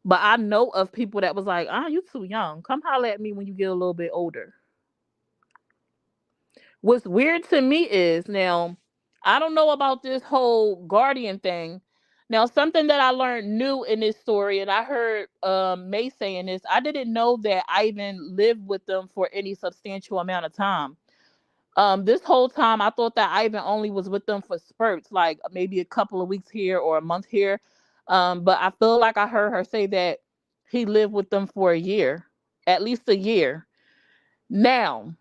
But I know of people that was like, you too young. Come holler at me when you get a little bit older. What's weird to me is, now, I don't know about this whole guardian thing. Now, something that I learned new in this story, and I heard May saying this, I didn't know that Ivan lived with them for any substantial amount of time. This whole time, I thought that Ivan only was with them for spurts, like maybe a couple of weeks here or a month here. But I feel like I heard her say that he lived with them for a year, at least a year. Now,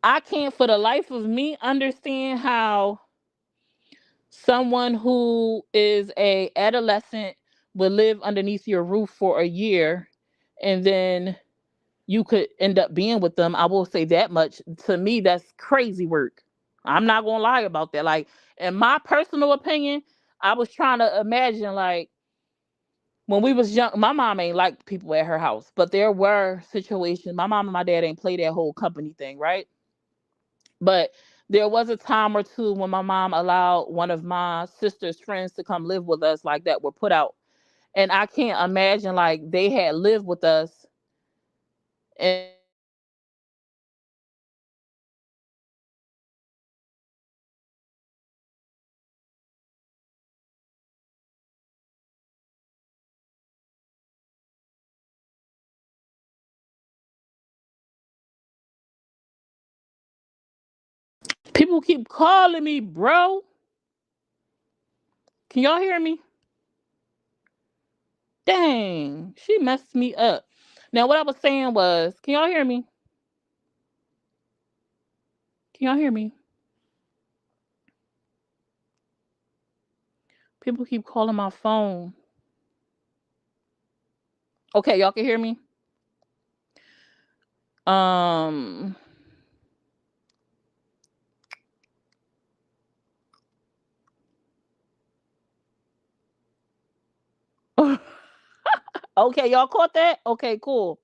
I can't for the life of me understand how someone who is a adolescent would live underneath your roof for a year and then you could end up being with them. I will say that much. To me, that's crazy work. I'm not gonna lie about that. Like, in my personal opinion, I was trying to imagine, like, when we was young, my mom ain't like people at her house, but there were situations. My mom and my dad ain't play that whole company thing, right? But there was a time or two when my mom allowed one of my sister's friends to come live with us, like, that were put out. And I can't imagine, like, they had lived with us and then they had lived with us for a year and then they had to come live with us for a year. People keep calling me, bro. Can y'all hear me? Dang, she messed me up. Now, what I was saying was, can y'all hear me? Can y'all hear me? People keep calling my phone. Okay, y'all can hear me? Um, okay, y'all caught that? Okay, cool.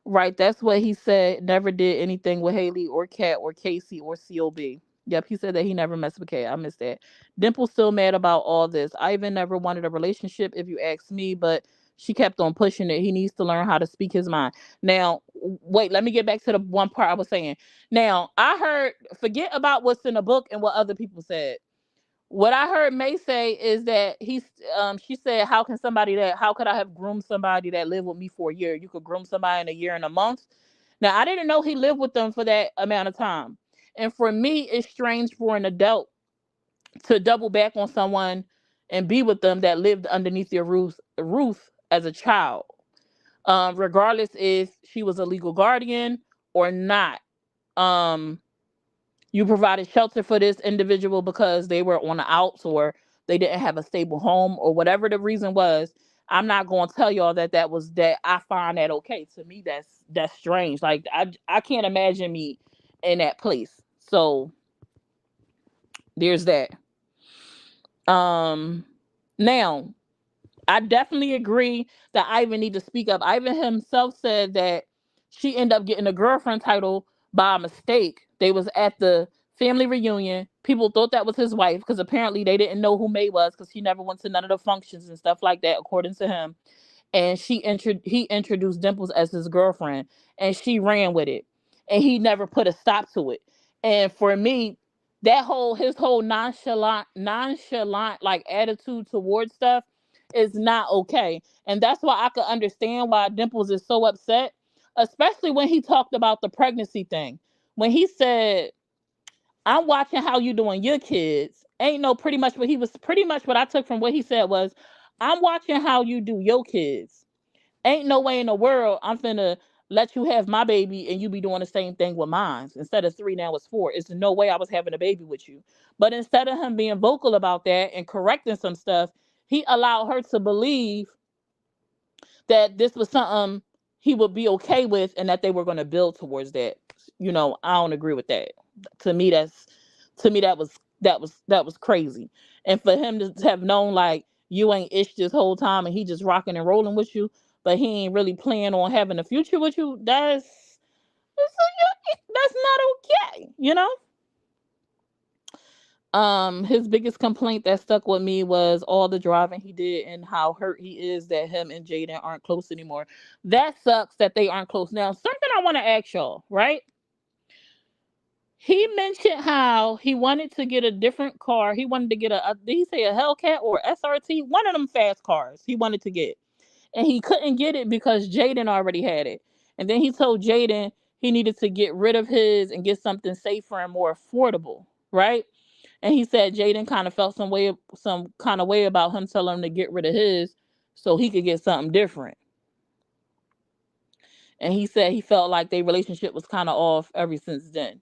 Right, that's what he said. Never did anything with Haley or Kat or Casey or COB. Yep, he said that he never messed with Kat. I missed that. Dimple's still mad about all this. Ivan never wanted a relationship, if you ask me, but she kept on pushing it. He needs to learn how to speak his mind. Now, wait, let me get back to the one part I was saying. Now, I heard, forget about what's in the book and what other people said. What I heard May say is that she said, how could I have groomed somebody that lived with me for a year? You could groom somebody in a year and a month. Now, I didn't know he lived with them for that amount of time. And for me, it's strange for an adult to double back on someone and be with them that lived underneath your roof as a child. Regardless if she was a legal guardian or not. Um, you provided shelter for this individual because they were on the outs or they didn't have a stable home or whatever the reason was. I'm not going to tell y'all that that was that. I find that okay. To me, that's strange. Like, I can't imagine me in that place. So there's that. Um, Now, I definitely agree that Ivan need to speak up. Ivan himself said that she ended up getting a girlfriend title by mistake. They was at the family reunion. People thought that was his wife because apparently they didn't know who May was because she never went to none of the functions and stuff like that, according to him. And he introduced Dimples as his girlfriend, and she ran with it, and he never put a stop to it. And for me, that whole his whole nonchalant like attitude towards stuff is not okay. And that's why I could understand why Dimples is so upset, especially when he talked about the pregnancy thing. When he said, I'm watching how you doing your kids. Ain't no pretty much what he was pretty much what I took from what he said was, I'm watching how you do your kids. Ain't no way in the world I'm finna let you have my baby and you be doing the same thing with mine. Instead of three, now it's four. It's no way I was having a baby with you. But instead of him being vocal about that and correcting some stuff, he allowed her to believe that this was something he would be okay with and that they were going to build towards that. I don't agree with that. To me, that was crazy. And for him to have known like you ain't ish this whole time and he just rocking and rolling with you, but he ain't really planning on having a future with you, that's not okay. His biggest complaint that stuck with me was all the driving he did and how hurt he is that him and Jaden aren't close anymore. That sucks that they aren't close. Now, something I want to ask y'all, right? He mentioned how he wanted to get a different car. He wanted to get did he say a Hellcat or SRT? One of them fast cars he wanted to get. And he couldn't get it because Jaden already had it. And then he told Jaden he needed to get rid of his and get something safer and more affordable, right? And he said Jaden kind of felt some kind of way about him telling him to get rid of his so he could get something different. And he said he felt like their relationship was kind of off ever since then.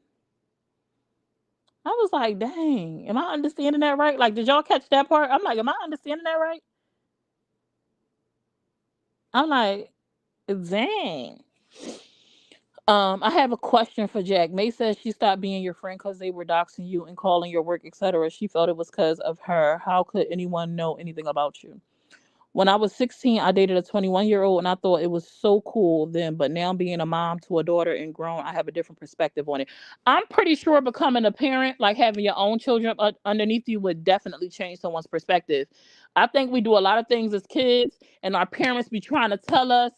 I was like, dang, am I understanding that right? Like, did y'all catch that part? I'm like, am I understanding that right? I'm like, dang. I have a question for Jack. May says she stopped being your friend because they were doxing you and calling your work, etc. She felt it was because of her. How could anyone know anything about you? When I was 16, I dated a 21-year-old and I thought it was so cool then, but now being a mom to a daughter and grown, I have a different perspective on it. I'm pretty sure becoming a parent, like having your own children underneath you, would definitely change someone's perspective. I think we do a lot of things as kids and our parents be trying to tell us,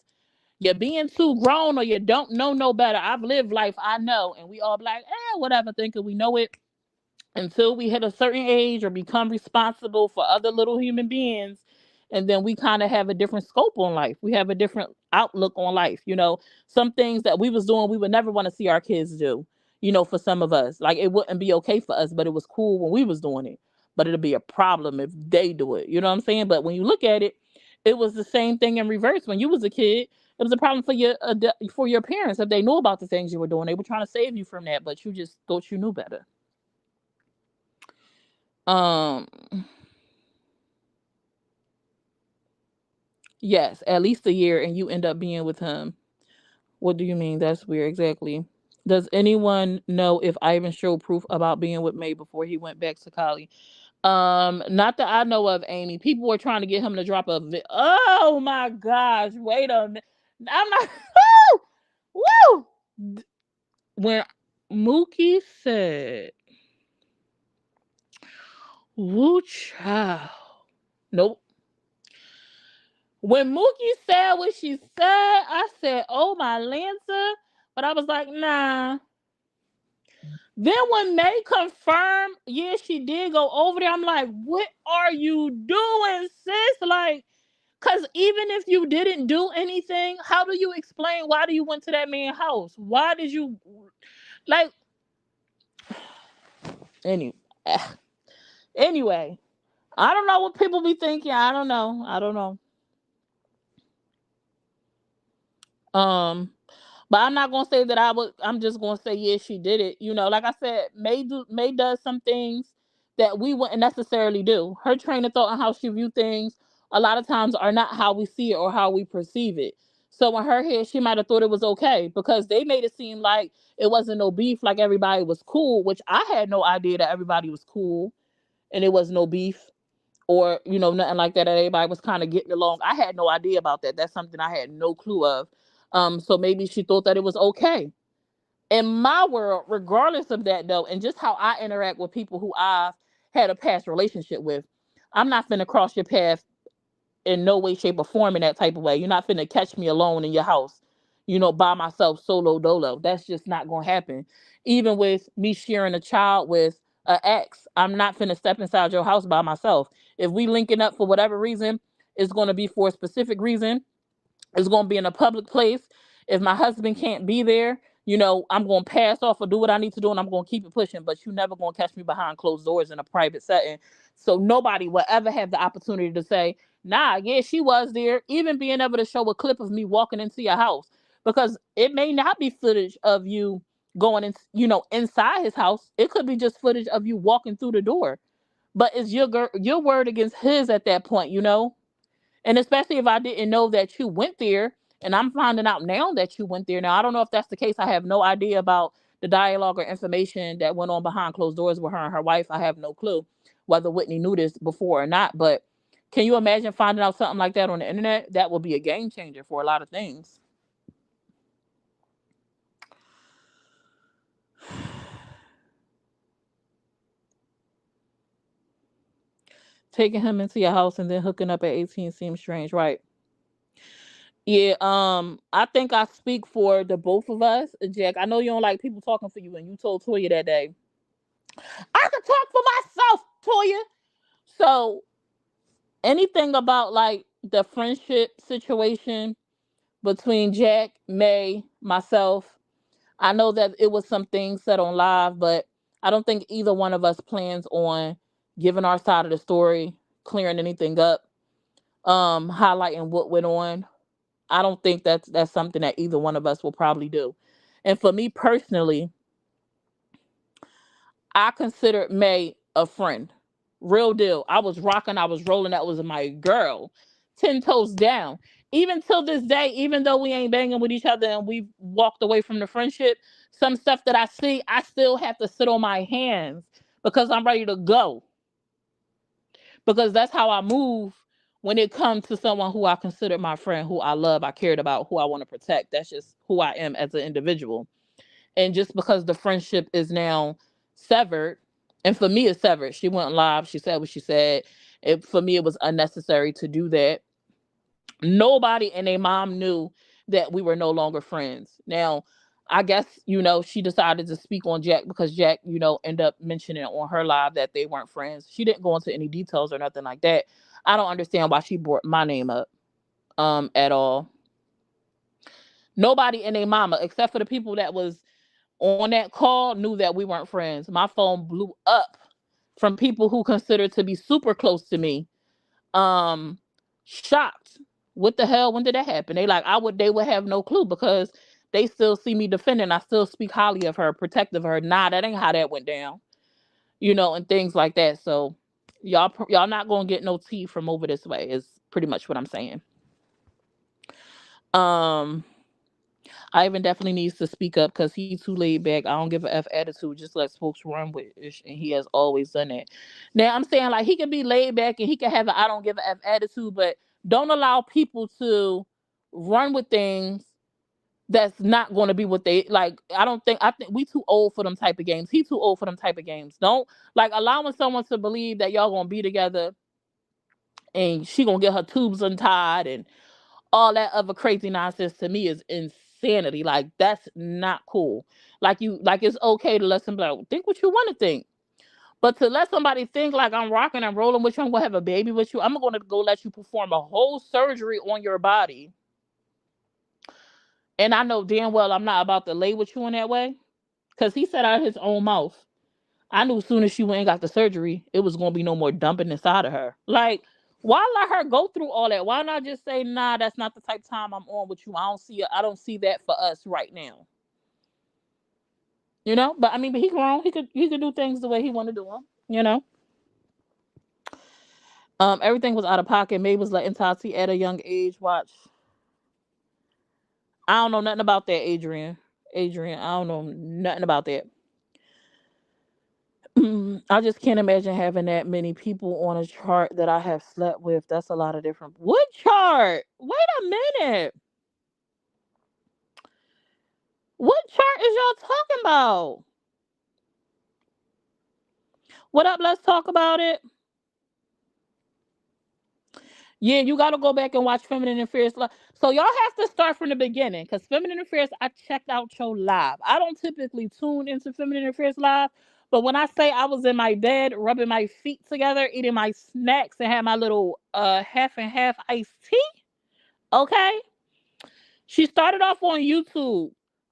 you're being too grown or you don't know no better. I've lived life, I know. And we all be like, whatever, thinking we know it until we hit a certain age or become responsible for other little human beings. And then we kind of have a different scope on life. We have a different outlook on life. Some things that we was doing, we would never want to see our kids do, for some of us. Like it wouldn't be okay for us, but it was cool when we was doing it. But it'll be a problem if they do it. You know what I'm saying? But when you look at it, it was the same thing in reverse. When you was a kid, it was a problem for your parents if they knew about the things you were doing. They were trying to save you from that, but you just thought you knew better. Um, yes, at least a year, and you end up being with him. What do you mean? That's weird. Exactly. Does anyone know if Ivan showed proof about being with May before he went back to Cali? Not that I know of, Amy. People were trying to get him to drop oh my gosh! Wait a minute. I'm not. Woo! Woo! When Mookie said, "Woo child," nope. When Mookie said what she said, I said, "Oh my Lancer," but I was like, "Nah." Then when May confirmed, yeah, she did go over there. I'm like, "What are you doing, sis?" Like, cause even if you didn't do anything, how do you explain why do you went to that man's house? Why did you like? Anyway, anyway, I don't know what people be thinking. I don't know. I don't know. Um, but I'm not gonna say that I would. I'm just gonna say yeah, she did it. Like I said, May does some things that we wouldn't necessarily do. Her train of thought and how she view things a lot of times are not how we see it or how we perceive it. So in her head, she might have thought it was okay because they made it seem like it wasn't no beef, like everybody was cool, which I had no idea that everybody was cool and it was no beef or nothing like that. That everybody was kind of getting along. I had no idea about that. That's something I had no clue of. So maybe she thought that it was okay. In my world, regardless of that though, and just how I interact with people who I've had a past relationship with, I'm not finna cross your path in no way, shape, or form in that type of way. You're not finna catch me alone in your house, by myself, solo dolo. That's just not gonna happen. Even with me sharing a child with a ex. I'm not finna step inside your house by myself. If we linking up for whatever reason, it's gonna be for a specific reason. It's gonna be in a public place. If my husband can't be there, I'm gonna pass off or do what I need to do, and I'm gonna keep it pushing. But you never gonna catch me behind closed doors in a private setting. So nobody will ever have the opportunity to say, "Nah, yeah, she was there." Even being able to show a clip of me walking into your house, because it may not be footage of you going in, inside his house. It could be just footage of you walking through the door. But it's your word against his at that point. And especially if I didn't know that you went there, and I'm finding out now that you went there. Now, I don't know if that's the case. I have no idea about the dialogue or information that went on behind closed doors with her and her wife. I have no clue whether Whitney knew this before or not. But can you imagine finding out something like that on the internet? That would be a game changer for a lot of things. Taking him into your house and then hooking up at 18 seems strange, right? Yeah, I think I speak for the both of us, Jack. I know you don't like people talking for you, and you told Toya that day, I can talk for myself, Toya. So anything about like the friendship situation between Jack, May, myself, I know that it was some things said on live, but I don't think either one of us plans on giving our side of the story, clearing anything up, highlighting what went on. I don't think that's something that either one of us will probably do. And for me personally, I considered May a friend. Real deal. I was rocking, I was rolling. That was my girl. 10 toes down. Even till this day, even though we ain't banging with each other and we've walked away from the friendship, some stuff that I see, I still have to sit on my hands because I'm ready to go. Because that's how I move when it comes to someone who I consider my friend, who I love, I cared about, who I want to protect. That's just who I am as an individual. And just because the friendship is now severed, and for me it's severed. She went live, she said what she said. For me, it was unnecessary to do that. Nobody and their mom knew that we were no longer friends. Now, I guess, she decided to speak on Jack because Jack, ended up mentioning on her live that they weren't friends. She didn't go into any details or nothing like that. I don't understand why she brought my name up at all. Nobody and their mama, except for the people that was on that call, knew that we weren't friends. My phone blew up from people who considered to be super close to me. Um, Shocked. What the hell? When did that happen? They would have no clue because they still see me defending. I still speak highly of her, protective of her. Nah, that ain't how that went down. And things like that. So y'all not gonna get no tea from over this way. Is pretty much what I'm saying. Um, Ivan definitely needs to speak up because he's too laid back. I don't give a F attitude. Just let folks run with it. And he has always done that. Now, I'm saying, like, he can be laid back and he can have an I don't give a F attitude, but don't allow people to run with things that's not going to be what they like. I think we too old for them type of games. He too old for them type of games. Don't like allowing someone to believe that y'all gonna be together and she gonna get her tubes untied and all that other crazy nonsense to me is insanity. Like, that's not cool. Like it's okay to let somebody think what you want to think. But to let somebody think like I'm rocking and rolling with you, I'm gonna have a baby with you, I'm gonna go let you perform a whole surgery on your body. And I know damn well I'm not about to lay with you in that way. Cause he said out of his own mouth, I knew as soon as she went and got the surgery, it was gonna be no more dumping inside of her. Like, why let her go through all that? Why not just say, nah, that's not the type of time I'm on with you. I don't see that for us right now. But I mean, but he grown. He could do things the way he want to do them. Everything was out of pocket. May was letting Tati at a young age watch. I don't know nothing about that, Adrian. Adrian, I don't know nothing about that. I just can't imagine having that many people on a chart that I have slept with. That's a lot of different. What chart? Wait a minute. What chart is y'all talking about? What up? Let's talk about it. Yeah, you got to go back and watch Feminine and Fierce Live. So y'all have to start from the beginning because Feminine and Fierce, I checked out your live. I don't typically tune into Feminine and Fierce Live, But when I say I was in my bed, rubbing my feet together, eating my snacks, and had my little half and half iced tea, okay? She started off on YouTube.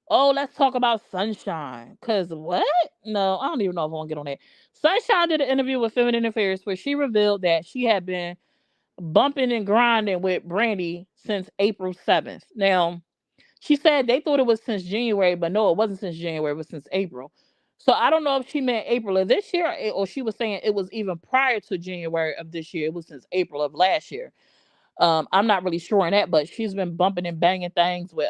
Oh, let's talk about Sunshine. Cause what? No, I don't even know if I want to get on that. Sunshine did an interview with Feminine Affairs where she revealed that she had been bumping and grinding with Brandy since April 7th. Now, she said they thought it was since January, but no, it wasn't since January, it was since April. So I don't know if she meant April of this year or she was saying it was even prior to January of this year. It was since April of last year. I'm not really sure on that, but she's been bumping and banging things with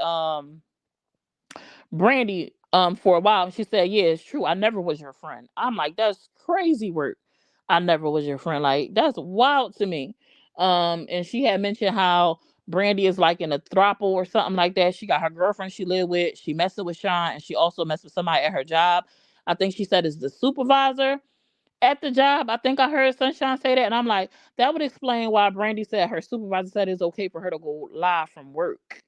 Brandy for a while. She said, "Yeah, it's true. I never was your friend." I'm like, "That's crazy work. I never was your friend. Like that's wild to me." And she had mentioned how Brandy is like in a throuple or something like that. She got her girlfriend she live with. She messing with Sean, and she also messed with somebody at her job. I think she said is the supervisor at the job. I think I heard Sunshine say that, and I'm like, that would explain why Brandy said her supervisor said it's okay for her to go live from work.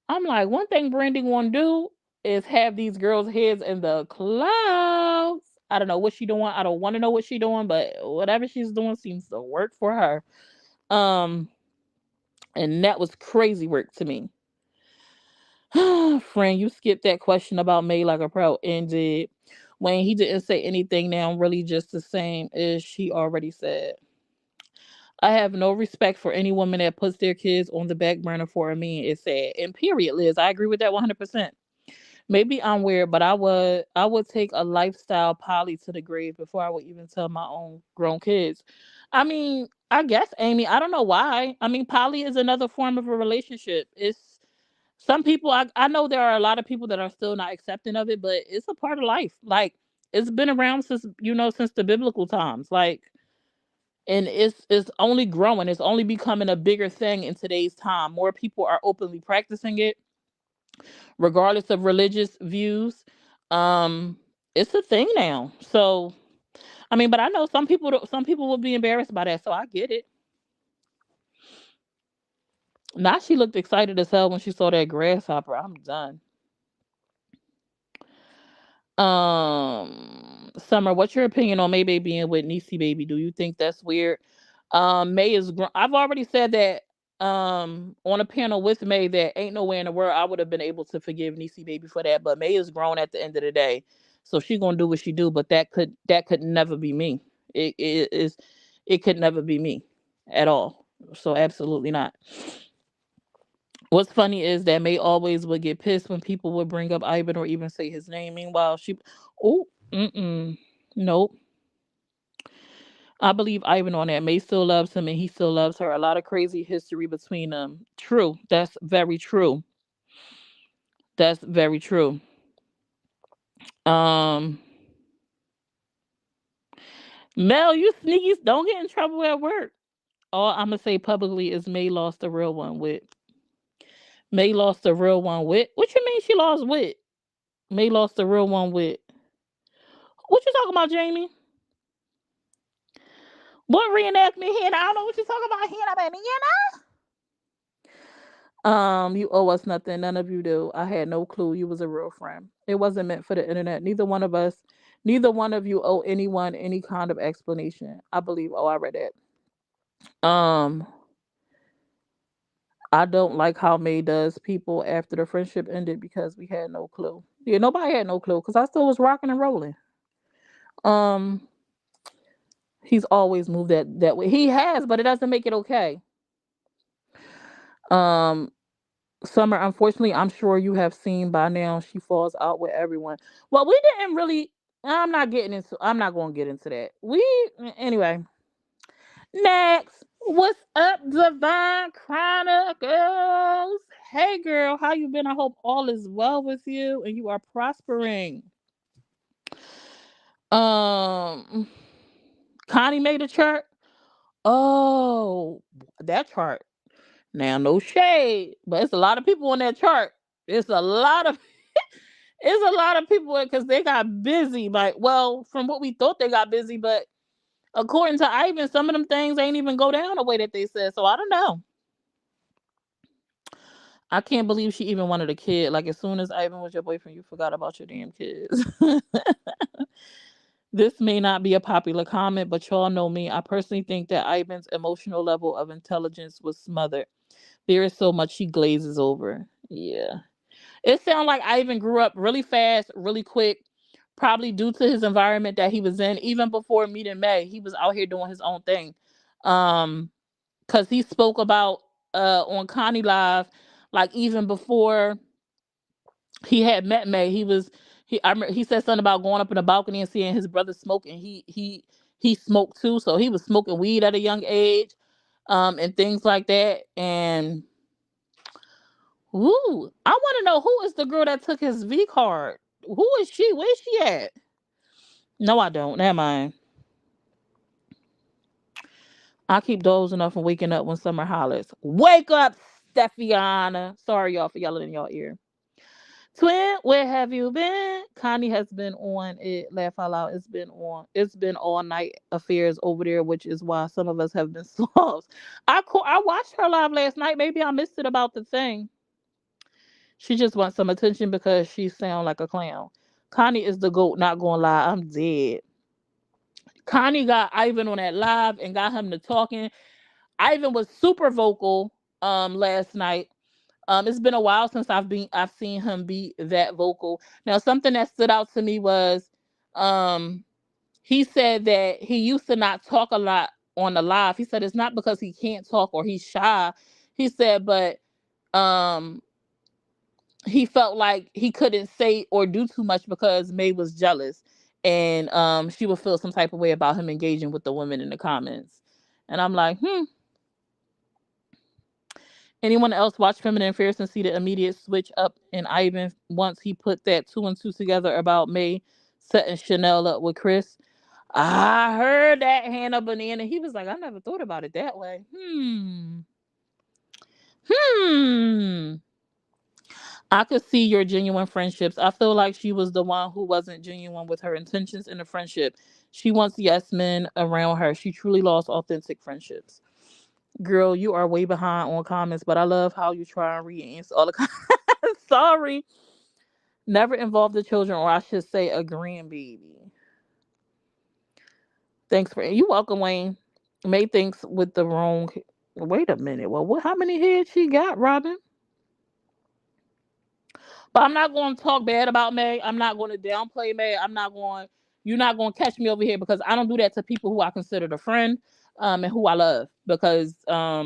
I'm like, one thing Brandy want to do is have these girls' heads in the clouds. I don't know what she doing. I don't want to know what she doing, but whatever she's doing seems to work for her. Um, and that was crazy work to me. Friend, you skipped that question about May like a pro ended when he didn't say anything now, really just the same as she already said. I have no respect for any woman that puts their kids on the back burner for a man. It's sad. And period, Liz. I agree with that 100%. Maybe I'm weird, but I would take a lifestyle poly to the grave before I would even tell my own grown kids. I mean, I guess Amy, I don't know why. I mean, poly is another form of a relationship. It's some people I know there are a lot of people that are still not accepting of it, but it's a part of life. Like it's been around since since the biblical times. Like and it's only growing. It's only becoming a bigger thing in today's time. More people are openly practicing it regardless of religious views. Um, it's a thing now. So I mean, but I know some people will be embarrassed by that. So I get it. Now she looked excited as hell when she saw that grasshopper. I'm done. Summer, what's your opinion on May being with Niecy baby? Do you think that's weird? May is. I've already said that. On a panel with May, that ain't nowhere in the world I would have been able to forgive Niecy baby for that. But May is grown at the end of the day, so she gonna do what she do. But that could never be me. It is. It could never be me at all. So absolutely not. What's funny is that May always would get pissed when people would bring up Ivan or even say his name. Meanwhile, oh, nope. I believe Ivan on that. May still loves him and he still loves her. A lot of crazy history between them. True. That's very true. That's very true. Um, Mel, you sneakies, don't get in trouble at work. All I'm gonna say publicly is May lost the real one with. May lost the real one with. What you mean she lost with? May lost the real one with. What you talking about, Jamie? What reenactment here? I don't know what you're talking about here, baby. You owe us nothing. None of you do. I had no clue you was a real friend. It wasn't meant for the internet. Neither one of you owe anyone any kind of explanation. I believe. Oh, I read that. I don't like how May does people after the friendship ended because we had no clue. Yeah, nobody had no clue because I still was rocking and rolling. Um, he's always moved that way. He has, but it doesn't make it okay. Um, Summer, unfortunately, I'm sure you have seen by now she falls out with everyone. Well, we didn't really. I'm not going to get into that. Anyway. Next, what's up, Divine Chronicles? Hey, girl, how you been? I hope all is well with you and you are prospering. Um, Connie made a chart. Oh, that chart. Now, no shade, but it's a lot of people on that chart. It's a lot of it's a lot of people because they got busy. Like, well, from what we thought they got busy, but according to Ivan, some of them things ain't even go down the way that they said. So I don't know. I can't believe she even wanted a kid. Like as soon as Ivan was your boyfriend, you forgot about your damn kids. This may not be a popular comment, but y'all know me. I personally think that Ivan's emotional level of intelligence was smothered. There is so much he glazes over. Yeah. It sounds like Ivan grew up really fast, really quick, probably due to his environment that he was in. Even before meeting May, he was out here doing his own thing. Um, because he spoke about on Connie Live, like even before he had met May, he said something about going up in the balcony and seeing his brother smoking. He smoked too, so he was smoking weed at a young age, and things like that. And ooh, I want to know who is the girl that took his V card. Who is she? Where is she at? No, I don't. Never mind. I keep dozing off and waking up when Summer hollers. Wake up, Steffiana. Sorry, y'all, for yelling in your ear. Twin, where have you been? Connie has been on it. Laugh out loud. It's been on. It's been all night affairs over there, which is why some of us have been slobs. I watched her live last night. Maybe I missed it about the thing. She just wants some attention because she sound like a clown. Connie is the goat. Not gonna lie, I'm dead. Connie got Ivan on that live and got him to talking. Ivan was super vocal last night. It's been a while since I've seen him be that vocal. Now, something that stood out to me was um he said that he used to not talk a lot on the live. He said it's not because he can't talk or he's shy. He said, but um he felt like he couldn't say or do too much because May was jealous and she would feel some type of way about him engaging with the women in the comments. And I'm like, anyone else watch Feminine Fierce and see the immediate switch up in Ivan once he put that two and two together about May setting Chanel up with Chris? I heard that Hannah Banana. He was like, I never thought about it that way. Hmm. I could see your genuine friendships. I feel like she was the one who wasn't genuine with her intentions in the friendship. She wants yes men around her. She truly lost authentic friendships. Girl, you are way behind on comments, but I love how you try and re-answer all the comments. Sorry. Never involve the children, or I should say a grandbaby. Thanks for you welcome, Wayne. May thinks with the wrong. Wait a minute. Well, what? How many heads she got, Robin? But I'm not going to talk bad about May. I'm not going to downplay May. I'm not going. You're not going to catch me over here because I don't do that to people who I consider a friend, and who I love because I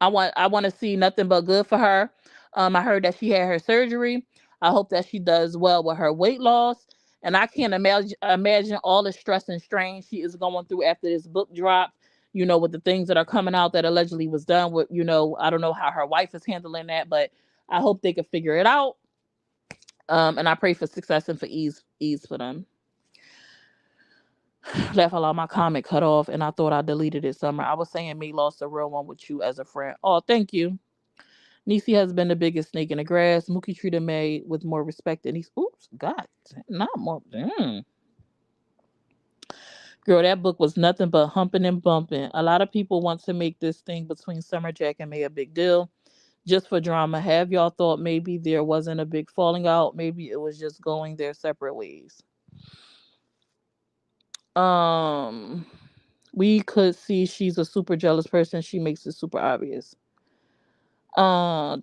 want to see nothing but good for her. I heard that she had her surgery. I hope that she does well with her weight loss. And I can't imagine all the stress and strain she is going through after this book drop. With the things that are coming out that allegedly was done with. I don't know how her wife is handling that, but I hope they can figure it out. And I pray for success and for ease for them. Laugh a lot. My comment cut off, and I thought I deleted it somewhere. I was saying me lost a real one with you as a friend. Oh, thank you. Niecy has been the biggest snake in the grass. Mookie treated May with more respect than he's. Oops, God, not more. Girl, that book was nothing but humping and bumping. A lot of people want to make this thing between Summer Jack and May a big deal, just for drama. Have y'all thought maybe there wasn't a big falling out? Maybe it was just going their separate ways. Um, we could see she's a super jealous person. She makes it super obvious. Devon,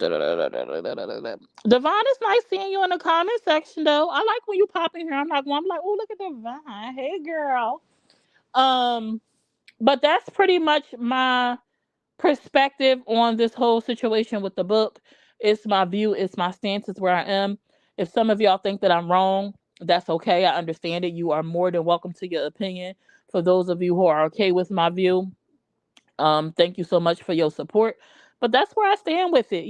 it's nice seeing you in the comment section though. I like when you pop in here. I'm like, oh, look at Devon. Hey girl. Um, but that's pretty much my perspective on this whole situation with the book. It's my view, it's my stance, it's where I am. If some of y'all think that I'm wrong, that's okay. I understand it. You are more than welcome to your opinion. For those of you who are okay with my view, thank you so much for your support. But that's where I stand with it.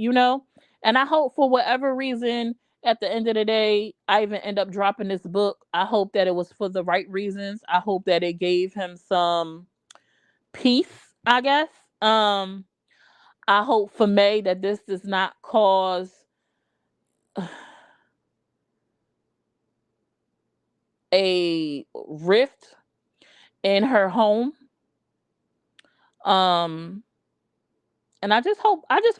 And I hope for whatever reason, at the end of the day, I even end up dropping this book. I hope that it was for the right reasons. I hope that it gave him some peace, I guess. Um, I hope for May that this does not cause a rift in her home. Um, And I just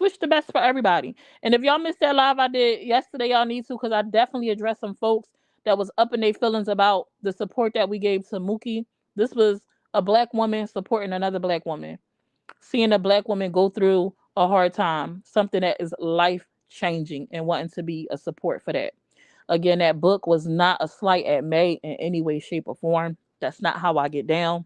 wish the best for everybody. And if y'all missed that live I did yesterday, y'all need to, because I definitely addressed some folks that was up in their feelings about the support that we gave to Mookie. This was a black woman supporting another black woman, seeing a black woman go through a hard time, something that is life changing, and wanting to be a support for that. Again, that book was not a slight at May in any way, shape, or form. That's not how I get down.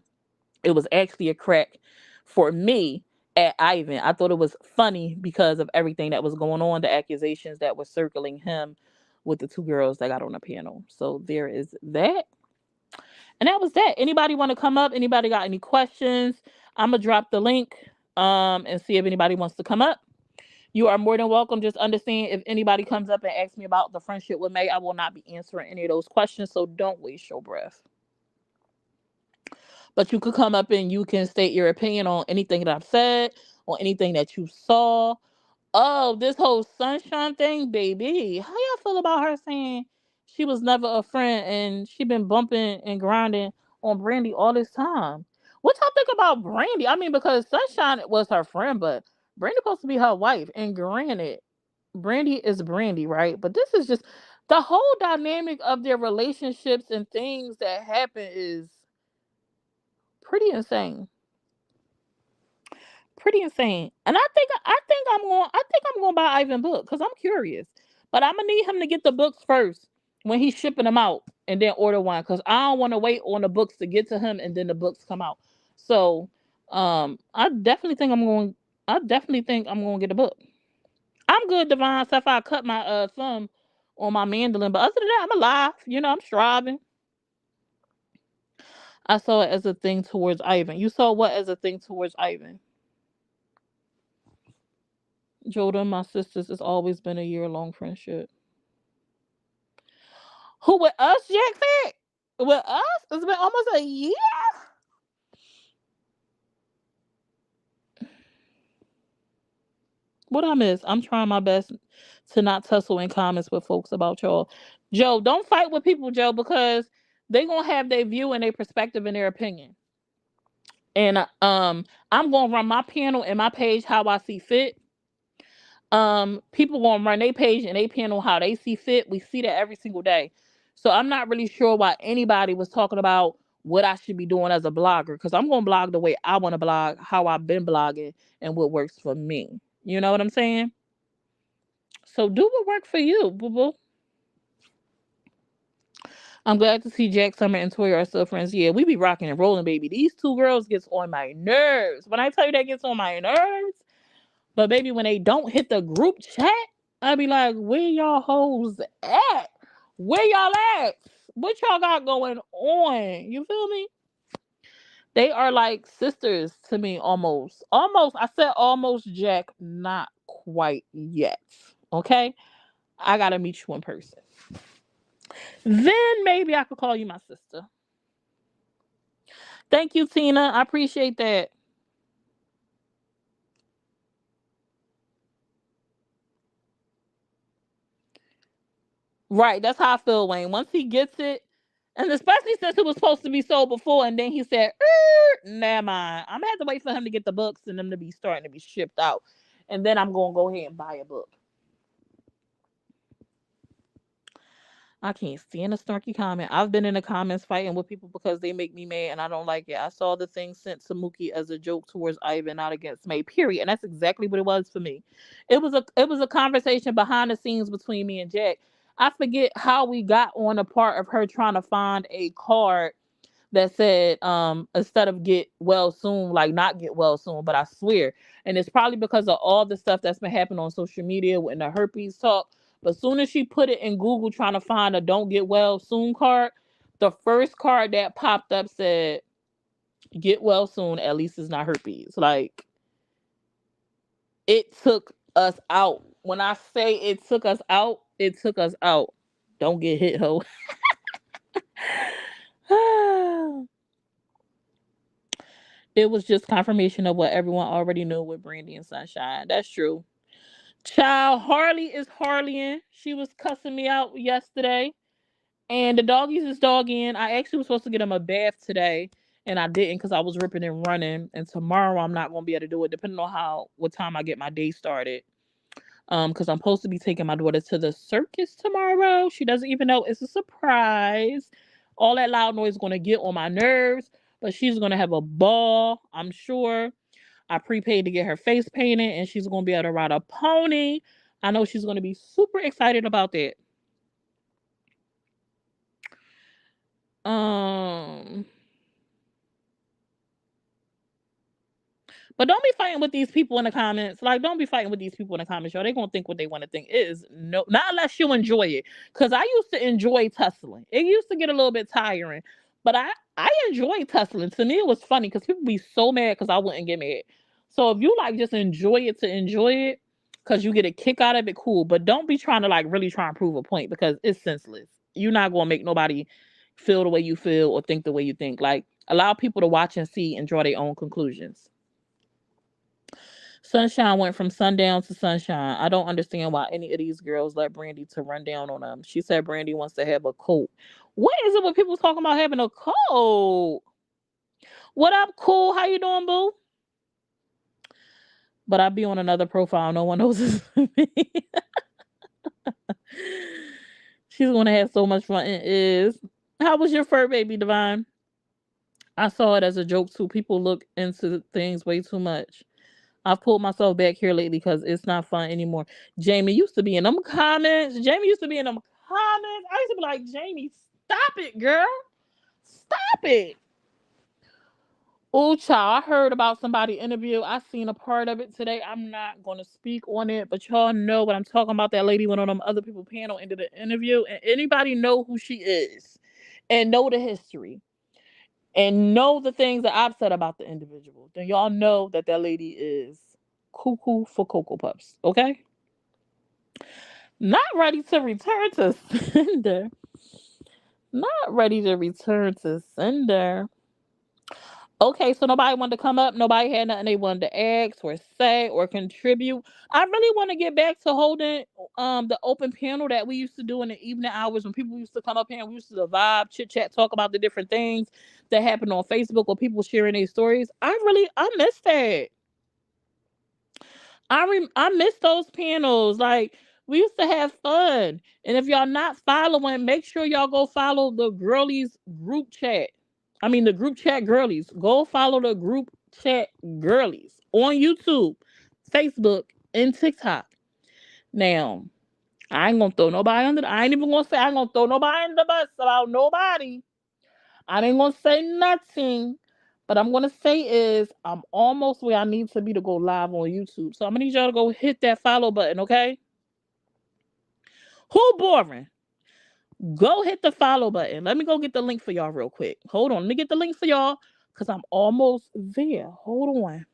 It was actually a crack for me at Ivan. I thought it was funny because of everything that was going on, the accusations that were circling him with the two girls that got on the panel. So there is that. And that was that. Anybody want to come up? Anybody got any questions? I'm gonna drop the link and see if anybody wants to come up. You are more than welcome. Just understand, if anybody comes up and asks me about the friendship with May, I will not be answering any of those questions. So don't waste your breath. But you could come up and you can state your opinion on anything that I've said, on anything that you saw. Oh, this whole Sunshine thing, baby. How y'all feel about her saying she was never a friend and she been bumping and grinding on Brandy all this time? What y'all think about Brandy? I mean, because Sunshine was her friend, but Brandy supposed to be her wife. And granted, Brandy is Brandy, right? But this is just the whole dynamic of their relationships and things that happen is pretty insane. Pretty insane. And I think I'm going to buy Ivan book because I'm curious. But I'm gonna need him to get the books first when he's shipping them out, and then order one because I don't want to wait on the books to get to him and then the books come out. So I definitely think I'm gonna get a book. I'm good, Divine, except I cut my thumb on my mandolin. But other than that, I'm alive. I'm striving. I saw it as a thing towards Ivan. You saw what as a thing towards Ivan? Jordan, my sisters, it's always been a year-long friendship. Who with us, Jack said? With us? It's been almost a year. What I miss? I'm trying my best to not tussle in comments with folks about y'all. Joe, don't fight with people, Joe, because they gonna have their view and their perspective and their opinion. And I'm gonna run my panel and my page how I see fit. People gonna run their page and they panel how they see fit. We see that every single day. So I'm not really sure why anybody was talking about what I should be doing as a blogger, because I'm gonna blog the way I want to blog, how I've been blogging, and what works for me. You know what I'm saying? So do what works for you, boo boo. I'm glad to see Jack Summer and Toya are still friends. Yeah, we be rocking and rolling, baby. These two girls gets on my nerves. When I tell you that gets on my nerves, but baby, when they don't hit the group chat, I be like, where y'all hoes at? Where y'all at? What y'all got going on? You feel me? They are like sisters to me almost. Almost. I said almost, Jack. Not quite yet. Okay? I gotta meet you in person. Then maybe I could call you my sister. Thank you, Tina. I appreciate that. Right, that's how I feel, Wayne. Once he gets it, and especially since it was supposed to be sold before, and then he said, "Never mind. I'm gonna have to wait for him to get the books and them to be starting to be shipped out, and then I'm gonna go ahead and buy a book." I can't stand a snarky comment. I've been in the comments fighting with people because they make me mad and I don't like it. I saw the thing sent to Mookie as a joke towards Ivan, not against May. Period. And that's exactly what it was for me. It was a conversation behind the scenes between me and Jack. I forget how we got on a part of her trying to find a card that said instead of get well soon, like not get well soon, but I swear. And it's probably because of all the stuff that's been happening on social media with the herpes talk. But soon as she put it in Google trying to find a don't get well soon card, the first card that popped up said get well soon, at least it's not herpes. Like, it took us out. When I say it took us out, it took us out. Don't get hit, ho. It was just confirmation of what everyone already knew with Brandy and Sunshine. That's true. Child, Harley is Harleying. She was cussing me out yesterday. And the doggies is dogging. I actually was supposed to get him a bath today. And I didn't because I was ripping and running. And tomorrow I'm not gonna be able to do it, depending on what time I get my day started. Because I'm supposed to be taking my daughter to the circus tomorrow. She doesn't even know it's a surprise. All that loud noise is gonna get on my nerves, but she's gonna have a ball, I'm sure. I prepaid to get her face painted, and she's gonna be able to ride a pony. I know she's gonna be super excited about that. Um, But don't be fighting with these people in the comments. Like, don't be fighting with these people in the comments, y'all. They gonna think what they want to think. It is no, not unless you enjoy it. Cause I used to enjoy tussling. It used to get a little bit tiring, but I enjoy tussling. To me, it was funny because people be so mad because I wouldn't get mad. So if you like just enjoy it to enjoy it, cause you get a kick out of it, cool. But don't be trying to like really try and prove a point because it's senseless. You're not gonna make nobody feel the way you feel or think the way you think. Like allow people to watch and see and draw their own conclusions. Sunshine went from sundown to sunshine. I don't understand why any of these girls let Brandy to run down on them. She said Brandy wants to have a coat. What is it with people talking about having a coat? What up, cool? How you doing, boo? But I be on another profile. No one knows it's me. She's gonna have so much fun. It is. How was your fur baby, Divine? I saw it as a joke too. People look into things way too much. I've pulled myself back here lately because it's not fun anymore. Jamie used to be in them comments. Jamie used to be in them comments. I used to be like, Jamie, stop it, girl. Stop it. Oh, child, I heard about somebody interview. I seen a part of it today. I'm not going to speak on it, but y'all know what I'm talking about. That lady went on them other people panel into the interview, and anybody know who she is and know the history and know the things that I've said about the individual, then y'all know that that lady is cuckoo for Cocoa Puffs. Okay, not ready to return to sender. Not ready to return to sender. Okay, so nobody wanted to come up. Nobody had nothing they wanted to ask or say or contribute. I really want to get back to holding the open panel that we used to do in the evening hours when people used to come up here and we used to vibe, chit chat, talk about the different things that happened on Facebook or people sharing their stories. I miss that. I miss those panels. Like we used to have fun. And if y'all not following, make sure y'all go follow the girlies group chat. I mean the group chat girlies. Go follow the group chat girlies on YouTube, Facebook, and TikTok. Now, I ain't gonna throw nobody under I ain't even gonna say I ain't gonna throw nobody in the bus about nobody. I ain't gonna say nothing. But I'm gonna say is I'm almost where I need to be to go live on YouTube. So I'm gonna need y'all to go hit that follow button, okay? Who boring? Go hit the follow button. Let me go get the link for y'all real quick. Hold on. Let me get the link for y'all because I'm almost there. Hold on.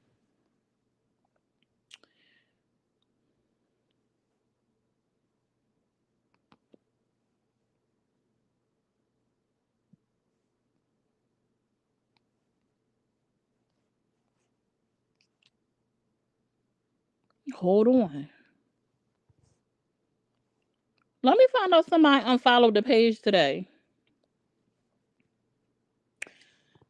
Hold on. Let me find out somebody unfollowed the page today.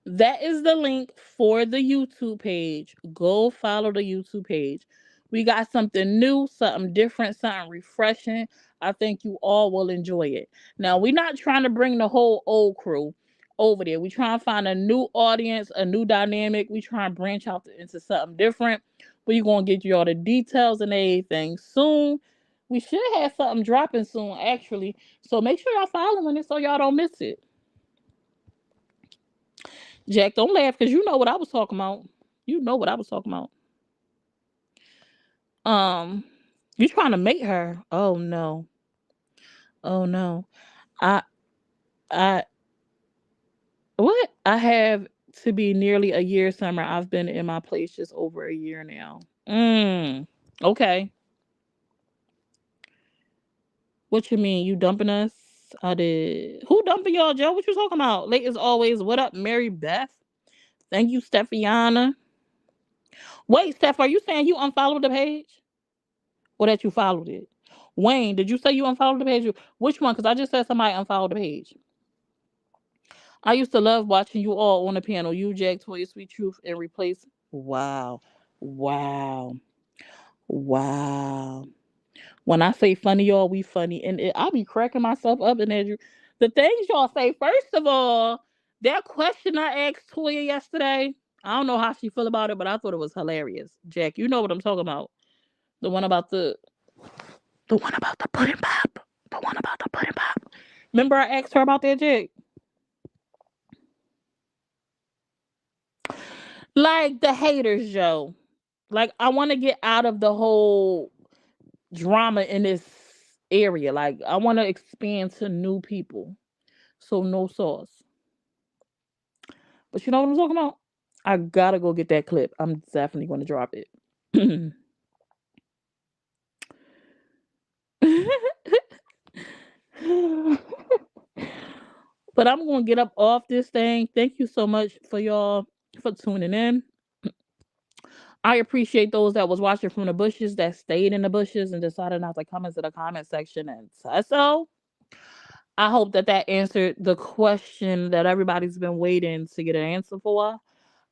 That is the link for the YouTube page. Go follow the YouTube page. We got something new, something different, something refreshing. I think you all will enjoy it. Now, we're not trying to bring the whole old crew over there. We try and find a new audience, a new dynamic. We try and branch out into something different. We're going to get you all the details and everything soon. We should have something dropping soon, actually. So make sure y'all following it so y'all don't miss it. Jack, don't laugh because you know what I was talking about. You know what I was talking about. Um, you trying to make her? Oh no, oh no. I, I, what? I have to be nearly a year. Summer. I've been in my place just over a year now. Okay. What you mean? You dumping us? I did. Who dumping y'all, Joe? What you talking about? Late as always. What up, Mary Beth? Thank you, Stephiana. Wait, Steph, are you saying you unfollowed the page? Or that you followed it? Wayne, did you say you unfollowed the page? Which one? Because I just said somebody unfollowed the page. I used to love watching you all on the panel. You, Jack, Toya, Sweet Truth, and Replace. Wow. Wow. Wow. When I say funny, y'all, we funny. And I be cracking myself up in there. The things y'all say, first of all, that question I asked Toya yesterday, I don't know how she feel about it, but I thought it was hilarious. Jack, you know what I'm talking about. The one about the pudding pop. The one about the pudding pop. Remember I asked her about that, Jack? Like the haters, Joe. Like I want to get out of the whole drama in this area. Like I want to expand to new people. So no sauce. But you know what I'm talking about? I gotta go get that clip. I'm definitely gonna drop it. But I'm gonna get up off this thing. Thank you so much for y'all for tuning in. I appreciate those that was watching from the bushes that stayed in the bushes and decided not to come into the comment section and say so. I hope that that answered the question that everybody's been waiting to get an answer for.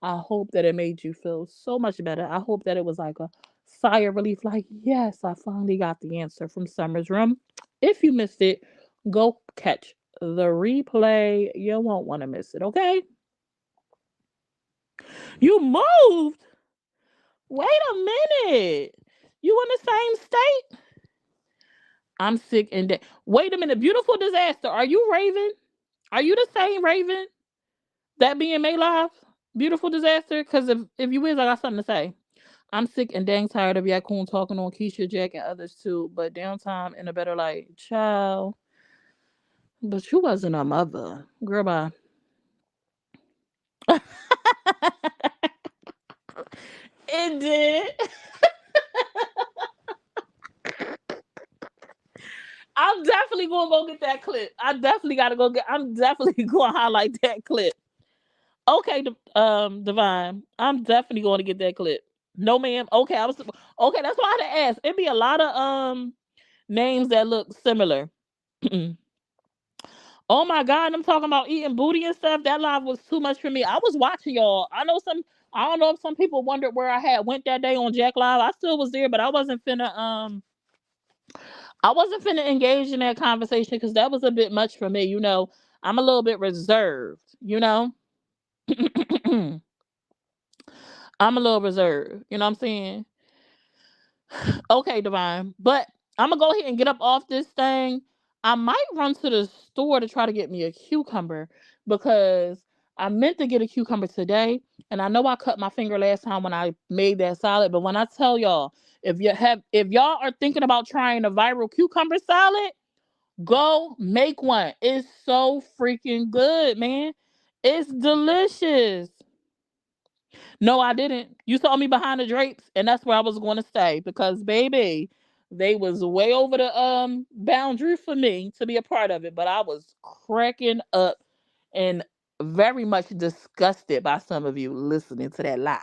I hope that it made you feel so much better. I hope that it was like a sigh of relief, like, yes, I finally got the answer from Summer's Room. If you missed it, go catch the replay. You won't want to miss it, okay? You moved. Wait a minute. You in the same state? I'm sick and dead. Wait a minute. Beautiful disaster. Are you Raven? Are you the same Raven that being May live? Beautiful disaster? Because if you is, I got something to say. I'm sick and dang tired of Yakun talking on Keisha, Jack, and others too. But downtime in a better light. Child. But you wasn't a mother. Girl, bye. It did. I'm definitely gonna go get that clip. I definitely gotta go get. I'm definitely gonna highlight that clip. Okay, Divine. I'm definitely going to get that clip. No, ma'am. Okay, I was okay. That's why I had to ask. It'd be a lot of names that look similar. Oh my god, I'm talking about eating booty and stuff. That live was too much for me. I was watching y'all. I know some. I don't know if some people wondered where I had went that day on Jack Live. I still was there, but I wasn't finna engage in that conversation because that was a bit much for me. You know, I'm a little bit reserved. You know. I'm a little reserved. You know what I'm saying? Okay, Divine. But I'm gonna go ahead and get up off this thing. I might run to the store to try to get me a cucumber because I meant to get a cucumber today, and I know I cut my finger last time when I made that salad. But when I tell y'all, if y'all are thinking about trying a viral cucumber salad, go make one. It's so freaking good, man. It's delicious. No, I didn't. You saw me behind the drapes, and that's where I was going to stay because, baby, they was way over the boundary for me to be a part of it. But I was cracking up and very much disgusted by some of you listening to that live.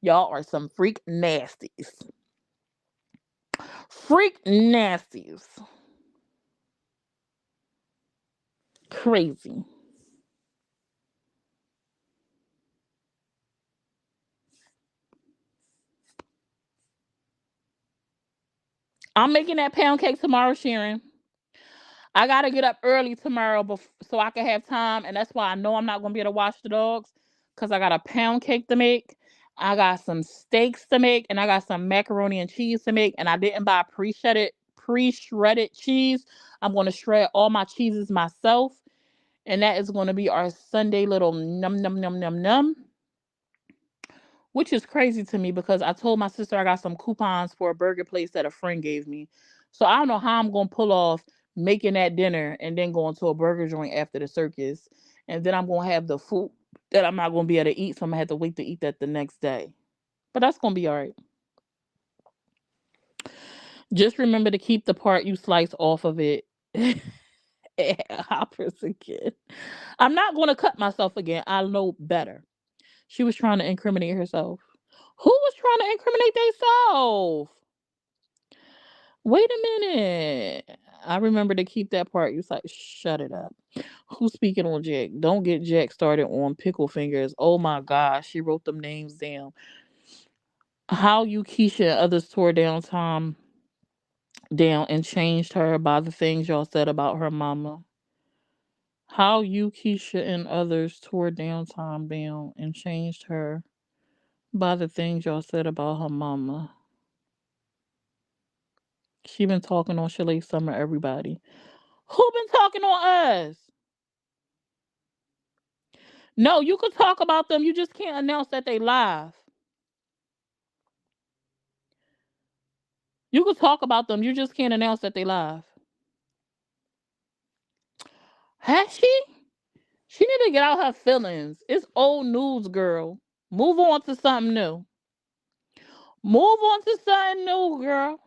Y'all are some freak nasties. Freak nasties. Crazy. I'm making that pound cake tomorrow, Sharon. I gotta get up early tomorrow so I can have time, and that's why I know I'm not gonna be able to watch the dogs because I got a pound cake to make. I got some steaks to make, and I got some macaroni and cheese to make. And I didn't buy pre-shredded cheese. I'm gonna shred all my cheeses myself, and that is gonna be our Sunday little num num num num num. Which is crazy to me because I told my sister I got some coupons for a burger place that a friend gave me. So I don't know how I'm gonna pull off making that dinner and then going to a burger joint after the circus. And then I'm gonna have the food that I'm not gonna be able to eat, so I'm gonna have to wait to eat that the next day. But that's gonna be all right. Just remember to keep the part you slice off of it. Hoppers again. I'm not gonna cut myself again. I know better. She was trying to incriminate herself. Who was trying to incriminate themselves? Wait a minute. I remember to keep that part. You was like, shut it up. Who's speaking on Jack? Don't get Jack started on pickle fingers. Oh my gosh, she wrote them names down. How you, Keisha, and others tore down Tom down and changed her by the things y'all said about her mama. How you, Keisha, and others tore down Tom down and changed her by the things y'all said about her mama. She been talking on Chalet Summer, everybody. Who been talking on us? No, you could talk about them. You just can't announce that they live. You could talk about them. You just can't announce that they live. Has she? She need to get out her feelings. It's old news, girl. Move on to something new. Move on to something new, girl.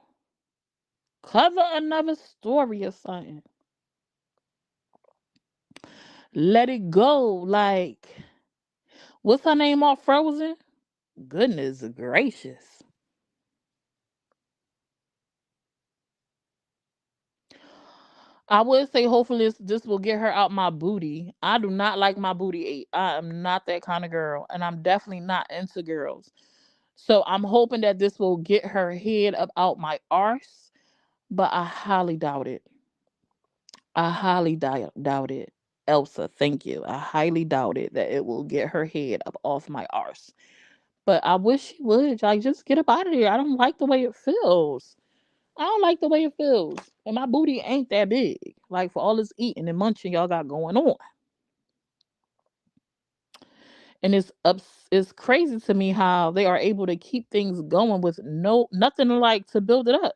Cover another story or something. Let it go. Like, what's her name off Frozen? Goodness gracious. I would say hopefully this will get her out my booty. I do not like my booty ate. I am not that kind of girl. And I'm definitely not into girls. So I'm hoping that this will get her head up out my arse. But I highly doubt it. I highly doubt it. Elsa, thank you. I highly doubt it that it will get her head up off my arse. But I wish she would. Like, just get up out of there. I don't like the way it feels. I don't like the way it feels. And my booty ain't that big. Like, for all this eating and munching y'all got going on. And it's crazy to me how they are able to keep things going with nothing like to build it up.